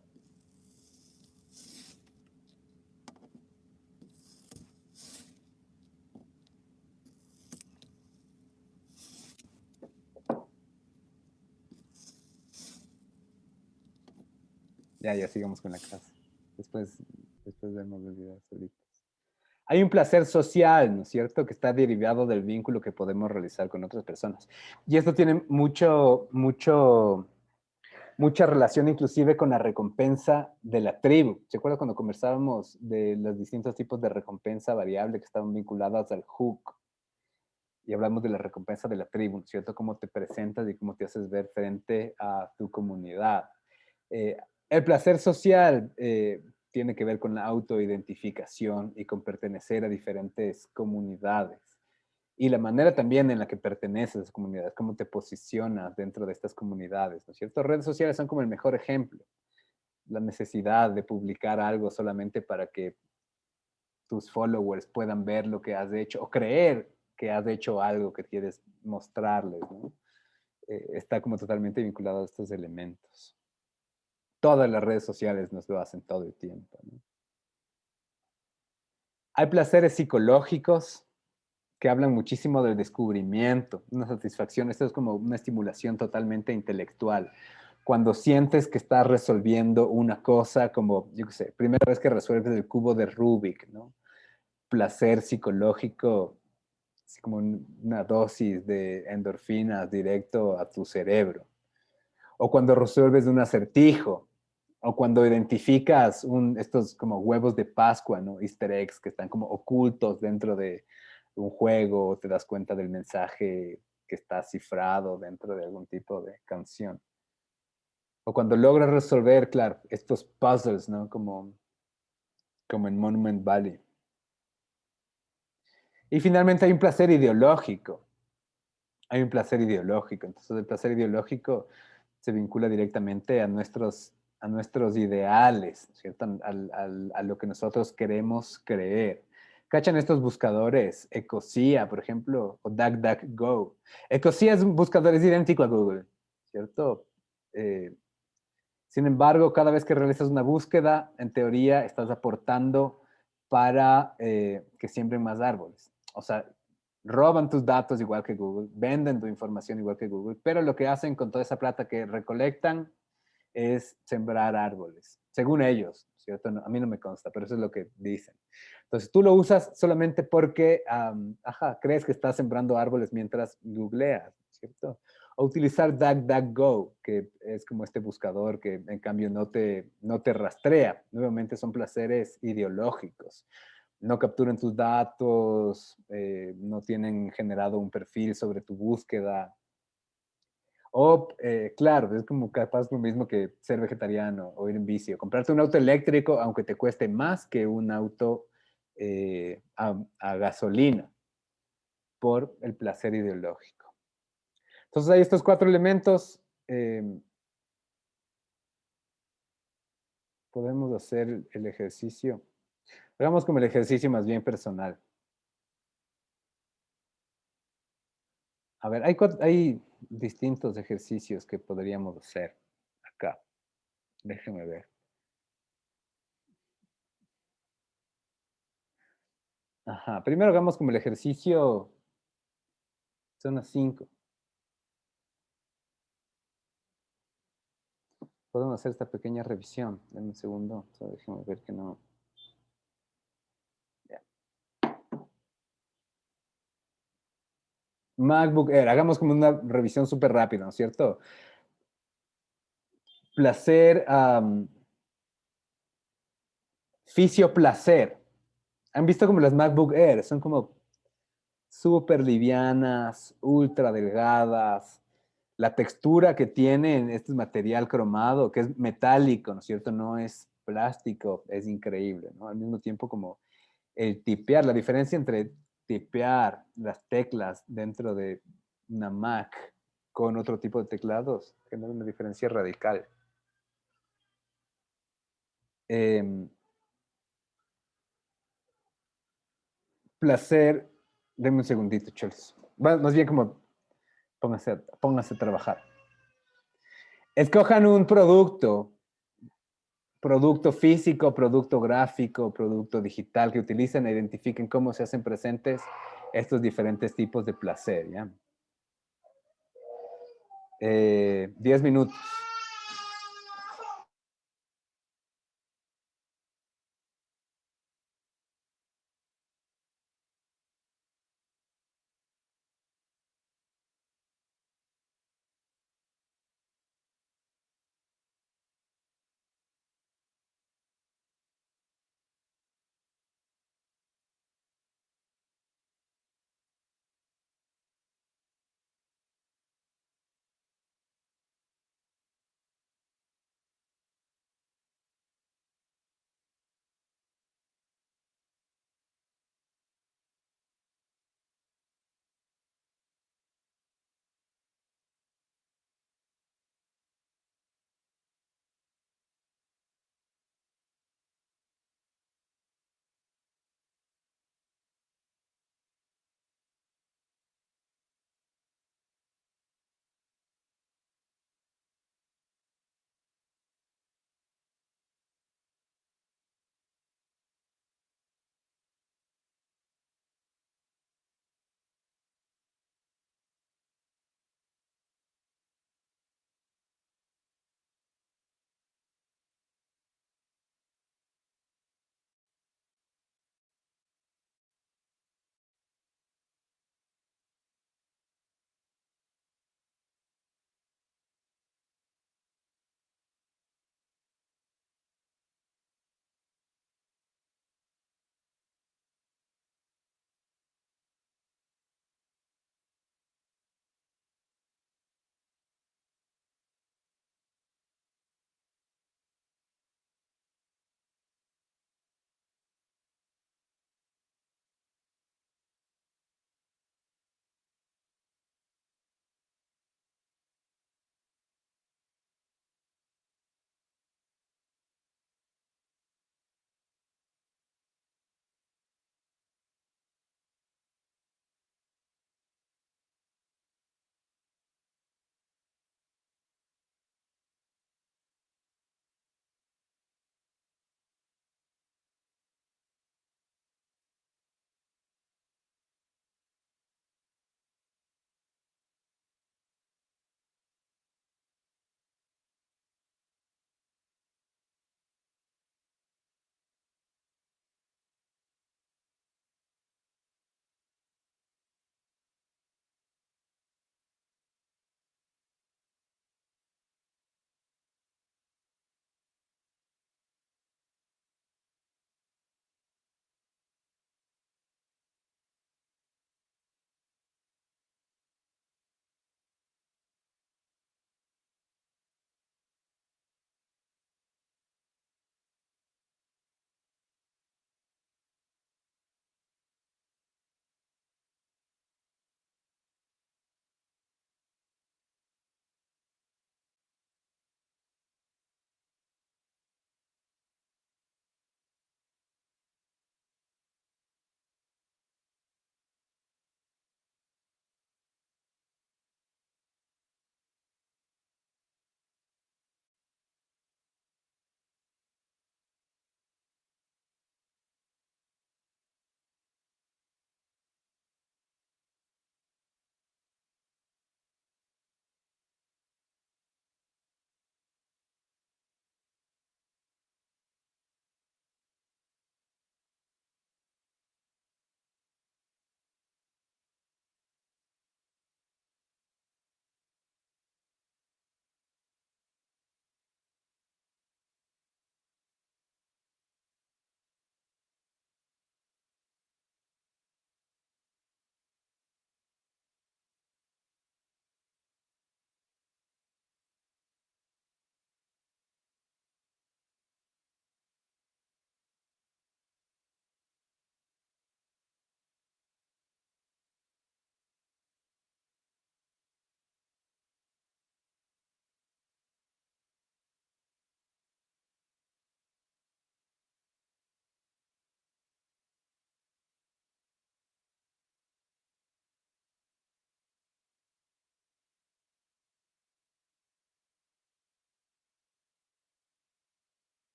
Ya sigamos con la clase. Después vemos los videos solitos. Hay un placer social, ¿no es cierto?, que está derivado del vínculo que podemos realizar con otras personas. Y esto tiene mucha relación inclusive con la recompensa de la tribu. ¿Se acuerdan cuando conversábamos de los distintos tipos de recompensa variable que estaban vinculadas al hook? Y hablamos de la recompensa de la tribu, ¿no es cierto? Cómo te presentas y cómo te haces ver frente a tu comunidad. El placer social tiene que ver con la autoidentificación y con pertenecer a diferentes comunidades. Y la manera también en la que perteneces a esas comunidades, cómo te posicionas dentro de estas comunidades, ¿no es cierto? Redes sociales son como el mejor ejemplo. La necesidad de publicar algo solamente para que tus followers puedan ver lo que has hecho o creer que has hecho algo que quieres mostrarles, ¿no? Está como totalmente vinculado a estos elementos. Todas las redes sociales nos lo hacen todo el tiempo, ¿no? Hay placeres psicológicos que hablan muchísimo del descubrimiento, una satisfacción. Esto es como una estimulación totalmente intelectual. Cuando sientes que estás resolviendo una cosa, como, yo qué sé, primera vez que resuelves el cubo de Rubik, ¿no? Placer psicológico, así como una dosis de endorfinas directo a tu cerebro. O cuando resuelves un acertijo, o cuando identificas estos como huevos de Pascua, ¿no? Easter eggs que están como ocultos dentro de un juego, o te das cuenta del mensaje que está cifrado dentro de algún tipo de canción. O cuando logras resolver, claro, estos puzzles, ¿no? Como en Monument Valley. Y finalmente hay un placer ideológico. Hay un placer ideológico. Entonces el placer ideológico se vincula directamente a nuestros ideales, ¿cierto? A lo que nosotros queremos creer. ¿Cachan estos buscadores? Ecosia, por ejemplo, o DuckDuckGo. Ecosia es un buscador, es idéntico a Google, ¿cierto? Eh, Sin embargo, cada vez que realizas una búsqueda, en teoría estás aportando para que siembren más árboles. O sea, roban tus datos igual que Google, venden tu información igual que Google, pero lo que hacen con toda esa plata que recolectan es sembrar árboles, según ellos, ¿cierto? No, a mí no me consta, pero eso es lo que dicen. Entonces, tú lo usas solamente porque, crees que estás sembrando árboles mientras googleas, ¿cierto? O utilizar DuckDuckGo, que es como este buscador que en cambio no te rastrea. Nuevamente son placeres ideológicos. No capturan tus datos, no tienen generado un perfil sobre tu búsqueda. O, claro, es como capaz lo mismo que ser vegetariano o ir en bici o comprarte un auto eléctrico, aunque te cueste más que un auto a gasolina, por el placer ideológico. Entonces hay estos cuatro elementos. Podemos hacer el ejercicio. Hagamos como el ejercicio más bien personal. A ver, hay distintos ejercicios que podríamos hacer acá. Déjenme ver. Ajá, primero hagamos como el ejercicio zona 5. Podemos hacer esta pequeña revisión. Denme un segundo. Solo déjenme ver que no. Ya. MacBook Air. Hagamos como una revisión súper rápida, ¿no es cierto? Placer, fisio-placer. ¿Han visto como las MacBook Air? Son como súper livianas, ultra delgadas. La textura que tienen, este es material cromado, que es metálico, ¿no es cierto? No es plástico, es increíble, ¿no? Al mismo tiempo como el tipear, la diferencia entre tipear las teclas dentro de una Mac con otro tipo de teclados genera una diferencia radical. Eh, Placer, denme un segundito, choles. Más bien como póngase a trabajar. Escojan un producto físico, producto gráfico, producto digital que utilicen e identifiquen cómo se hacen presentes estos diferentes tipos de placer, ¿ya? 10 minutos.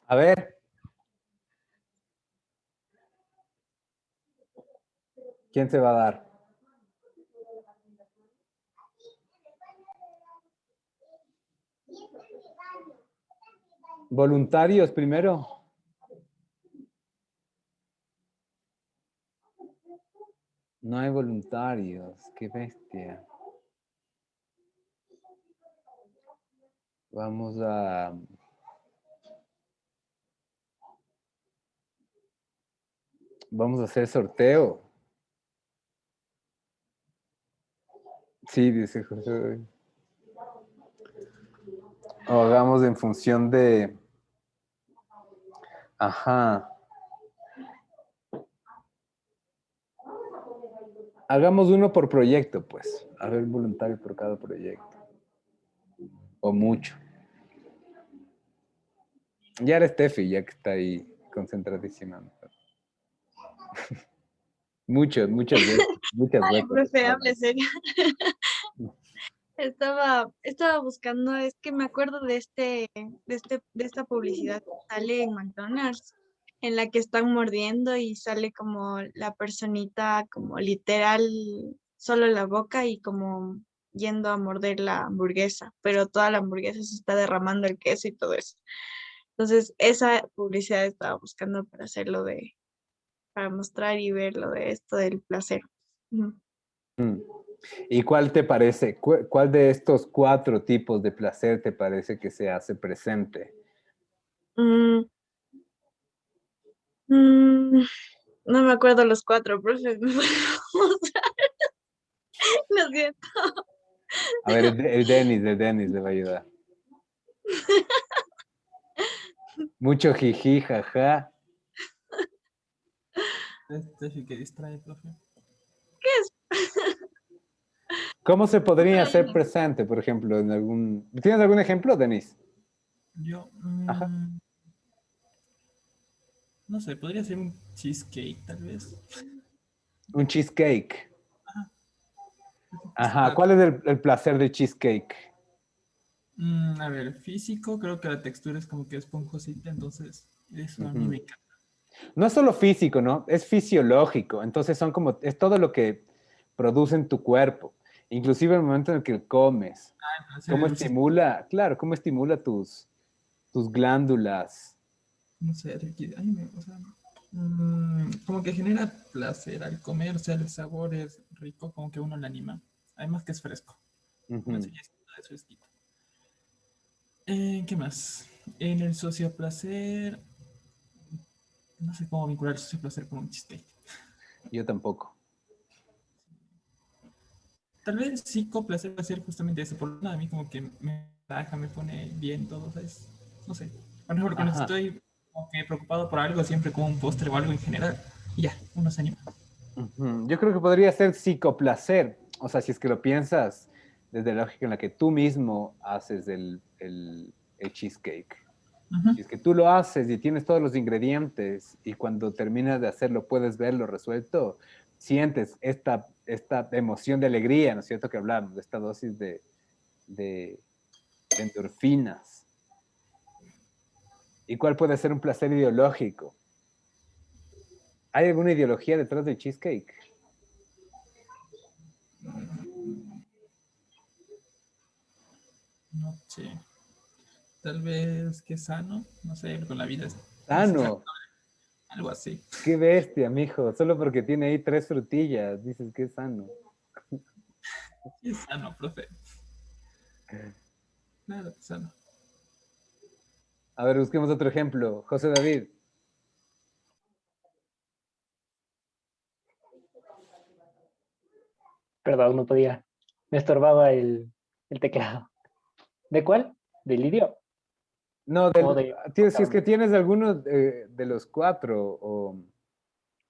A ver. ¿Quién se va a dar? ¿Voluntarios primero? No hay voluntarios. Qué bestia. Vamos a... Vamos a hacer sorteo. Sí, dice José. O hagamos en función de... Ajá. Hagamos uno por proyecto, pues. A ver, voluntario por cada proyecto. O mucho. Ya era Steffi, ya que está ahí concentradísima. Muchas veces. Muchas Ay, veces. profe, hable serio. Estaba buscando, es que me acuerdo de esta publicidad que sale en McDonald's, en la que están mordiendo y sale como la personita, como literal, solo la boca y como yendo a morder la hamburguesa, pero toda la hamburguesa se está derramando el queso y todo eso. Entonces, esa publicidad estaba buscando para hacerlo para mostrar y ver lo de esto del placer. Ujú. Mm. ¿Y cuál te parece? ¿Cuál de estos 4 tipos de placer te parece que se hace presente? Mm, mm, no me acuerdo los 4, profe. Lo siento. A ver, el Denis le va a ayudar. Mucho jiji, jaja. Este que distrae, profe. ¿Cómo se podría hacer Cumpleaños. presente, por ejemplo, en algún... ¿Tienes algún ejemplo, Denis? Yo, Ajá. no sé, podría ser un cheesecake, tal vez. Un cheesecake. Ajá. Está, ¿Cuál es el placer del cheesecake? a ver, físico, creo que la textura es como que esponjosita, entonces eso a mí Ujú. me encanta. No es solo físico, ¿no? Es fisiológico. Entonces son como... Es todo lo que produce en tu cuerpo. Inclusive el momento en el que comes. Ah, el placer de ¿Cómo dulces, estimula? Claro, ¿cómo estimula tus glándulas? no sé, o sea, como que genera placer al comer, o sea, el sabor es rico, como que uno le anima. Además que es fresco. Como Ujú. es fresquito. ¿Qué más? En el socioplacer, no sé cómo vincular el socioplacer con un cheesecake. Yo tampoco. Tal vez psicoplacer va a ser justamente eso, por nada, a mí como que me relaja, me pone bien todo, ¿sabes? No sé. Por ejemplo, cuando Ajá. estoy como que preocupado por algo, siempre como un postre o algo en general, y ya, uno se anima. Ujú. Yo creo que podría ser psicoplacer. O sea, si es que lo piensas desde la lógica en la que tú mismo haces el cheesecake. Ujú. Si es que tú lo haces y tienes todos los ingredientes y cuando terminas de hacerlo puedes verlo resuelto, sientes esta emoción de alegría, ¿no es cierto? Que hablamos, de esta dosis de endorfinas. ¿Y cuál puede ser un placer ideológico? ¿Hay alguna ideología detrás del cheesecake? No sé. Tal vez que sano, no sé, con la vida es Sano. algo así. Qué bestia, mijo. Solo porque tiene ahí 3 frutillas, dices que es sano. Sí, es sano, profe. Claro, que sano. A ver, busquemos otro ejemplo. José David. Perdón, no podía. Me estorbaba el teclado. ¿De cuál? ¿De lidio? No, ¿O de si es que portable? tienes alguno de los 4 o... O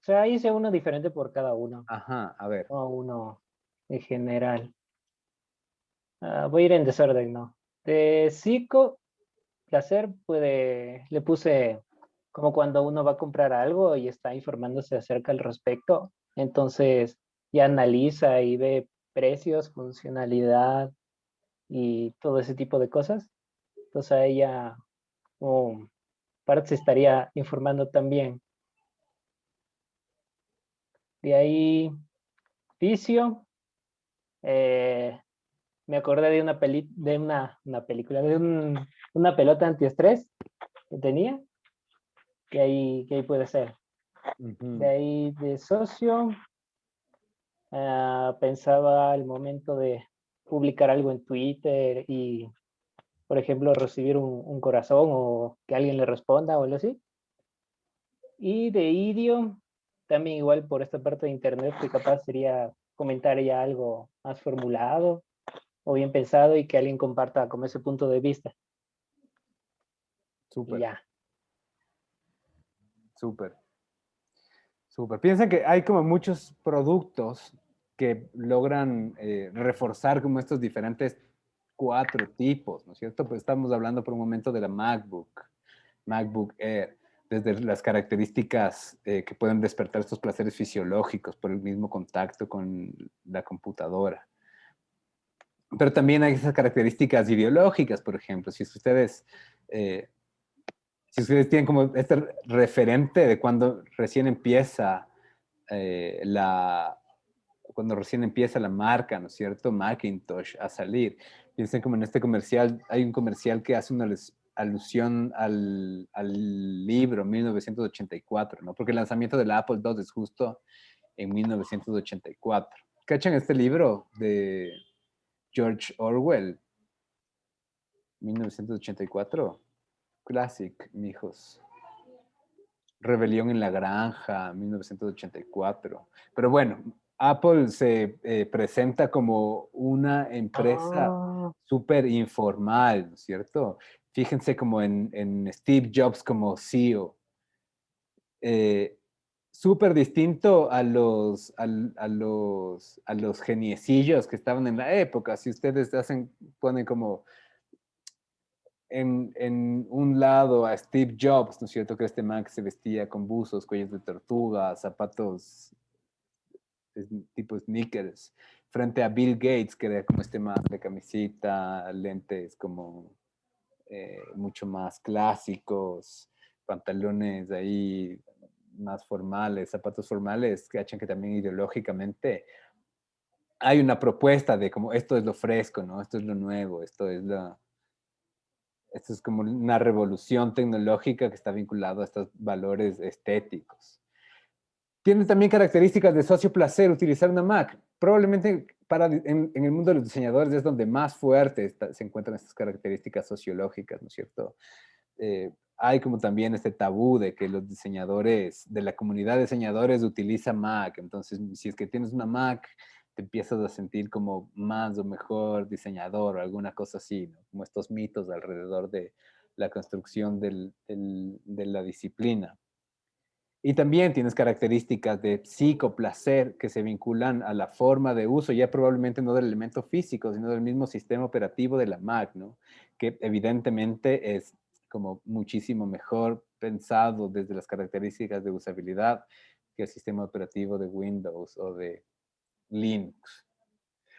sea, hice uno diferente por cada uno. Ajá, a ver. O uno en general. Voy a ir en desorden, ¿no? De psico, placer, le puse como cuando uno va a comprar algo y está informándose acerca al respecto. Entonces ya analiza y ve precios, funcionalidad y todo ese tipo de cosas. Entonces a ella como parte se estaría informando también. De ahí, vicio. Me acordé de una película, una pelota antiestrés que tenía, que ahí puede ser. Ujú. De ahí de socio, pensaba al momento de publicar algo en Twitter y, por ejemplo, recibir un corazón o que alguien le responda o algo así. Y de idio, también igual por esta parte de internet, que capaz sería comentar ya algo más formulado o bien pensado y que alguien comparta como ese punto de vista. Y Súper, ya. súper, súper. Piensa que hay como muchos productos que logran reforzar como estos diferentes 4 tipos, ¿no es cierto? Pues estamos hablando por un momento de la MacBook Air, desde las características que pueden despertar estos placeres fisiológicos por el mismo contacto con la computadora. Pero también hay esas características ideológicas, por ejemplo, eh, si ustedes tienen como este referente de cuando recién empieza cuando recién empieza la marca, ¿no es cierto? Macintosh a salir. Piensen como en este comercial, hay un comercial que hace una alusión al libro 1984, ¿no? Porque el lanzamiento del Apple II es justo en 1984. ¿Cachan este libro de George Orwell? 1984. Classic, mijos. Rebelión en la Granja, 1984. Pero bueno, Apple se presenta como una empresa súper informal, ¿no es cierto? Fíjense como en Steve Jobs como CEO. Súper distinto a los geniecillos que estaban en la época. Si ustedes ponen como en un lado a Steve Jobs, ¿no es cierto? Que este man que se vestía con buzos, cuellos de tortuga, zapatos tipo sneakers, frente a Bill Gates, que era como este man de camisita, lentes como mucho más clásicos, pantalones ahí más formales, zapatos formales, que hacen que también ideológicamente hay una propuesta de como esto es lo fresco, ¿no? Esto es lo nuevo, esto es como una revolución tecnológica que está vinculado a estos valores estéticos. Tiene también características de socio placer utilizar una Mac. Probablemente en el mundo de los diseñadores es donde más fuerte se encuentran estas características sociológicas, ¿no es cierto? Hay como también este tabú de que los diseñadores, de la comunidad de diseñadores utiliza Mac. Entonces, si es que tienes una Mac, te empiezas a sentir como más o mejor diseñador o alguna cosa así, ¿no? Como estos mitos alrededor de la construcción de la disciplina. Y también tienes características de psicoplacer que se vinculan a la forma de uso, ya probablemente no del elemento físico, sino del mismo sistema operativo de la Mac, ¿no? Que evidentemente es como muchísimo mejor pensado desde las características de usabilidad que el sistema operativo de Windows o de Linux.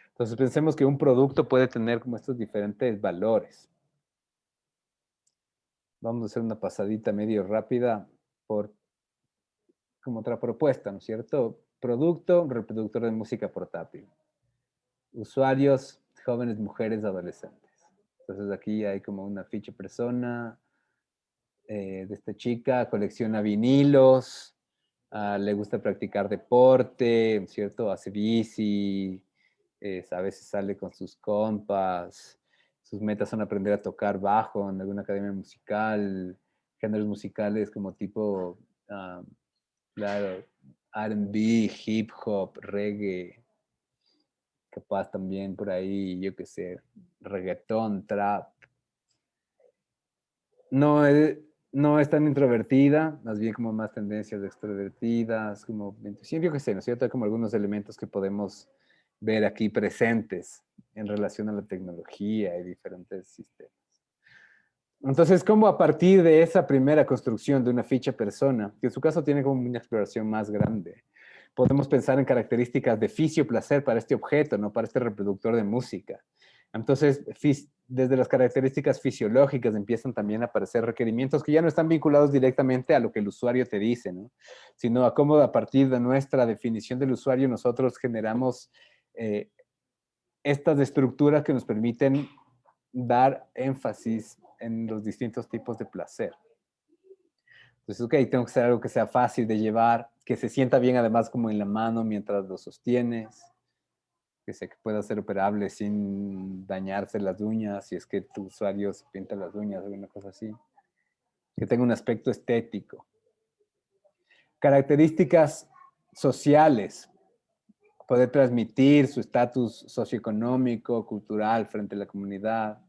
Entonces pensemos que un producto puede tener como estos diferentes valores. Vamos a hacer una pasadita medio rápida por como otra propuesta, ¿no es cierto? Producto, reproductor de música portátil. Usuarios, jóvenes, mujeres, adolescentes. Entonces aquí hay como una ficha persona de esta chica, colecciona vinilos, le gusta practicar deporte, ¿no es cierto? Hace bici, a veces sale con sus compas, sus metas son aprender a tocar bajo en alguna academia musical, géneros musicales como tipo claro, R&B, hip hop, reggae, capaz también por ahí, yo qué sé, reggaetón, trap. No es tan introvertida, más bien como más tendencias extrovertidas, como intuición, yo qué sé, ¿no es cierto? Hay como algunos elementos que podemos ver aquí presentes en relación a la tecnología y diferentes sistemas. Entonces, ¿cómo a partir de esa primera construcción de una ficha persona, que en su caso tiene como una exploración más grande, podemos pensar en características de fisio placer para este objeto, ¿no? Para este reproductor de música? Entonces, desde las características fisiológicas empiezan también a aparecer requerimientos que ya no están vinculados directamente a lo que el usuario te dice, ¿no? Sino a cómo a partir de nuestra definición del usuario nosotros generamos estas estructuras que nos permiten dar énfasis en los distintos tipos de placer. Entonces, ok, tengo que hacer algo que sea fácil de llevar, que se sienta bien además como en la mano mientras lo sostienes, que pueda ser operable sin dañarse las uñas, si es que tu usuario se pinta las uñas o alguna cosa así. Que tenga un aspecto estético. Características sociales. Poder transmitir su estatus socioeconómico, cultural frente a la comunidad.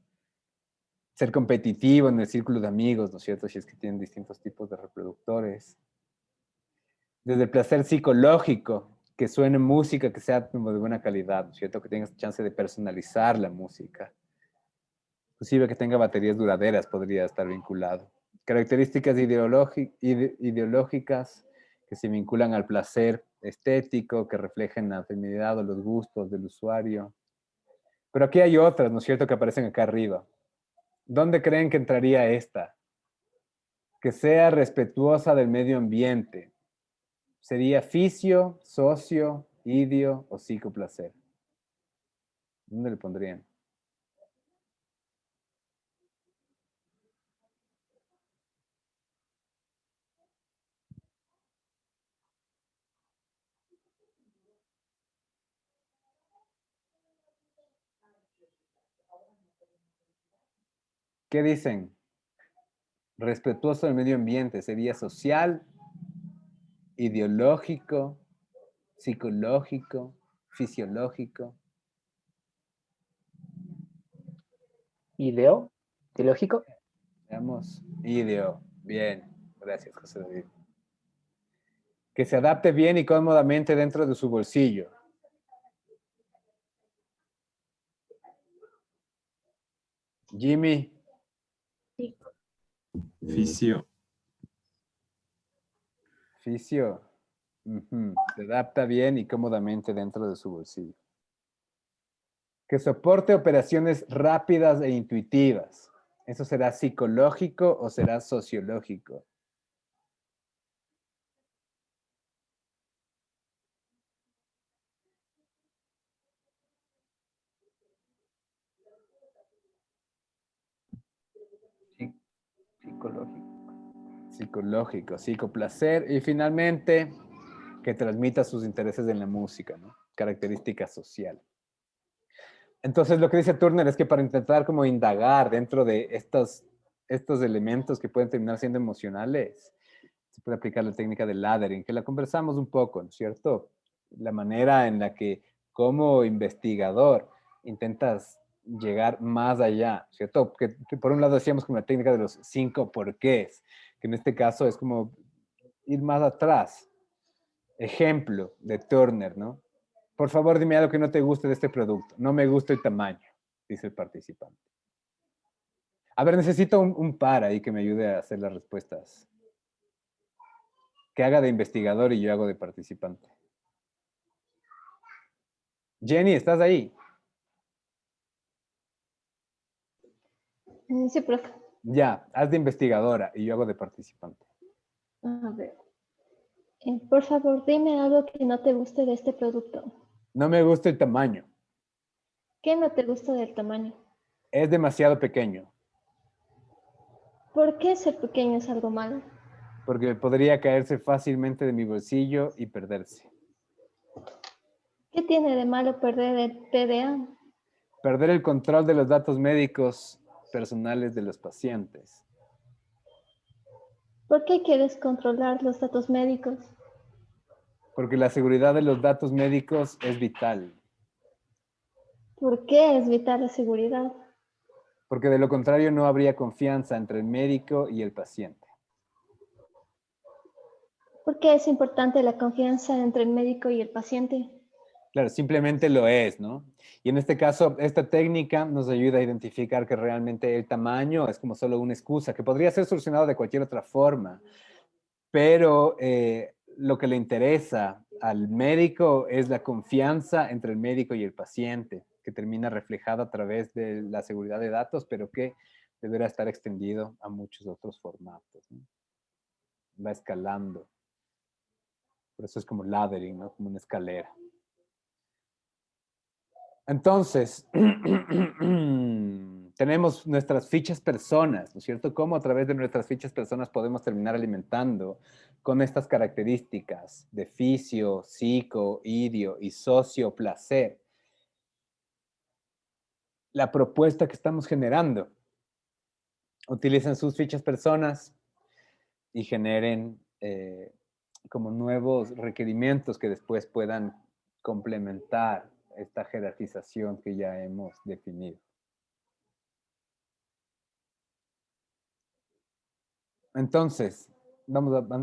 Ser competitivo en el círculo de amigos, ¿no es cierto? Si es que tienen distintos tipos de reproductores. Desde el placer psicológico, que suene música que sea como de buena calidad, ¿no es cierto? Que tengas chance de personalizar la música. Inclusive que tenga baterías duraderas podría estar vinculado. Características ideológicas que se vinculan al placer estético, que reflejen la afinidad o los gustos del usuario. Pero aquí hay otras, ¿no es cierto?, que aparecen acá arriba. ¿Dónde creen que entraría esta? Que sea respetuosa del medio ambiente. ¿Sería fisio, socio, ideo o psicoplacer? ¿Dónde le pondrían? ¿Qué dicen? Respetuoso del medio ambiente. ¿Sería social, ideológico, psicológico, fisiológico? ¿Ideo? ¿Teológico? Veamos. Ideo. Bien. Gracias, José David. Que se adapte bien y cómodamente dentro de su bolsillo. Jimmy. Fisio. Fisio. Se adapta bien y cómodamente dentro de su bolsillo. Que soporte operaciones rápidas e intuitivas. ¿Eso será psicológico o será sociológico? Psicológico. Psicológico, psicoplacer. Y finalmente, que transmita sus intereses en la música, ¿no? Característica social. Entonces, lo que dice Turner es que para intentar como indagar dentro de estos elementos que pueden terminar siendo emocionales, se puede aplicar la técnica del laddering, que la conversamos un poco, ¿no es cierto? La manera en la que como investigador intentas llegar más allá, ¿cierto? Que por un lado decíamos como la técnica de los 5 porqués, que en este caso es como ir más atrás. Ejemplo de Turner, ¿no? Por favor, dime algo que no te guste de este producto. No me gusta el tamaño, dice el participante. A ver, necesito un par ahí que me ayude a hacer las respuestas. Que haga de investigador y yo hago de participante. Jenny, ¿estás ahí? Sí, profe. Ya, haz de investigadora y yo hago de participante. A ver. Por favor, dime algo que no te guste de este producto. No me gusta el tamaño. ¿Qué no te gusta del tamaño? Es demasiado pequeño. ¿Por qué ser pequeño es algo malo? Porque podría caerse fácilmente de mi bolsillo y perderse. ¿Qué tiene de malo perder el PDA? Perder el control de los datos médicos personales de los pacientes. ¿Por qué quieres controlar los datos médicos? Porque la seguridad de los datos médicos es vital. ¿Por qué es vital la seguridad? Porque de lo contrario no habría confianza entre el médico y el paciente. ¿Por qué es importante la confianza entre el médico y el paciente? Claro, simplemente lo es, ¿no? Y en este caso, esta técnica nos ayuda a identificar que realmente el tamaño es como solo una excusa, que podría ser solucionado de cualquier otra forma. Pero lo que le interesa al médico es la confianza entre el médico y el paciente, que termina reflejado a través de la seguridad de datos, pero que deberá estar extendido a muchos otros formatos, ¿no? Va escalando. Por eso es como laddering, ¿no? Como una escalera. Entonces, tenemos nuestras fichas personas, ¿no es cierto? ¿Cómo a través de nuestras fichas personas podemos terminar alimentando con estas características de fisio, psico, idio y socio placer? La propuesta que estamos generando. Utilizan sus fichas personas y generen como nuevos requerimientos que después puedan complementar esta jerarquización que ya hemos definido. Entonces,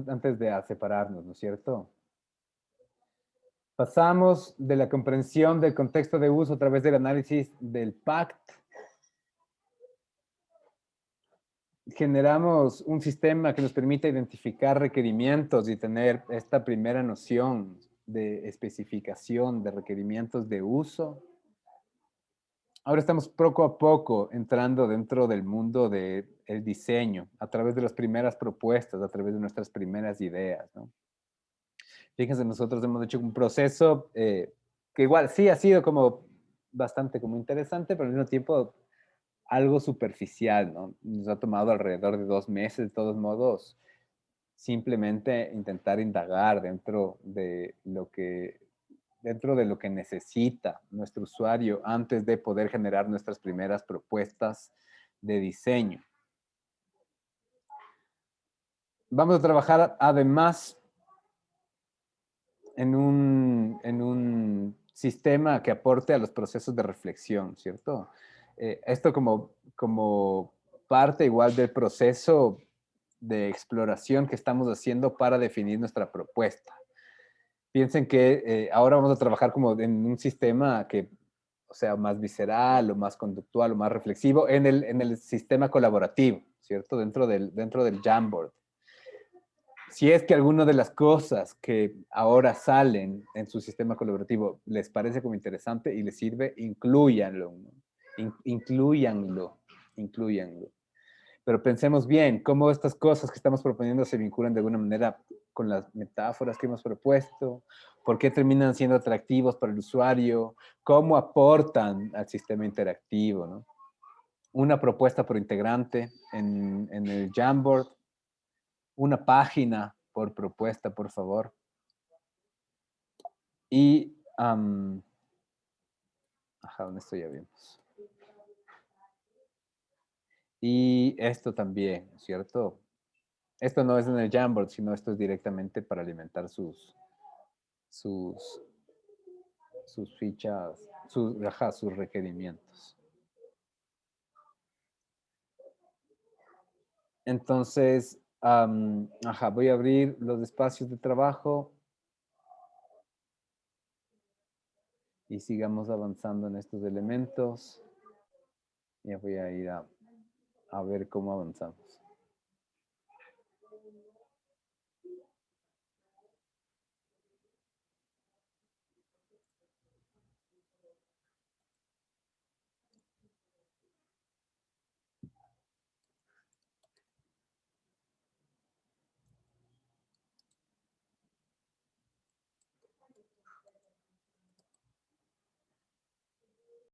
antes de separarnos, ¿no es cierto? Pasamos de la comprensión del contexto de uso a través del análisis del PACT. Generamos un sistema que nos permite identificar requerimientos y tener esta primera noción de especificación de requerimientos de uso. Ahora estamos poco a poco entrando dentro del mundo del diseño, a través de las primeras propuestas, a través de nuestras primeras ideas, ¿no? Fíjense, nosotros hemos hecho un proceso que igual sí ha sido como bastante como interesante, pero al mismo tiempo algo superficial, ¿no? Nos ha tomado alrededor de 2 meses, de todos modos, simplemente intentar indagar dentro de lo que necesita nuestro usuario antes de poder generar nuestras primeras propuestas de diseño. Vamos a trabajar además en un sistema que aporte a los procesos de reflexión, ¿cierto? Esto como parte igual del proceso de exploración que estamos haciendo para definir nuestra propuesta. Piensen que ahora vamos a trabajar como en un sistema que, o sea, más visceral, o más conductual, o más reflexivo, en el sistema colaborativo, ¿cierto? Dentro del Jamboard. Si es que alguna de las cosas que ahora salen en su sistema colaborativo les parece como interesante y les sirve, inclúyanlo, ¿no? Inclúyanlo. Pero pensemos bien cómo estas cosas que estamos proponiendo se vinculan de alguna manera con las metáforas que hemos propuesto, por qué terminan siendo atractivos para el usuario, cómo aportan al sistema interactivo, ¿no? Una propuesta por integrante en el Jamboard, una página por propuesta, por favor. Y, ¿dónde estoy? Ya vimos. Y esto también, ¿cierto? Esto no es en el Jamboard, sino esto es directamente para alimentar sus fichas, sus requerimientos. Entonces, voy a abrir los espacios de trabajo y sigamos avanzando en estos elementos. Ya voy a ir a ver cómo avanzamos.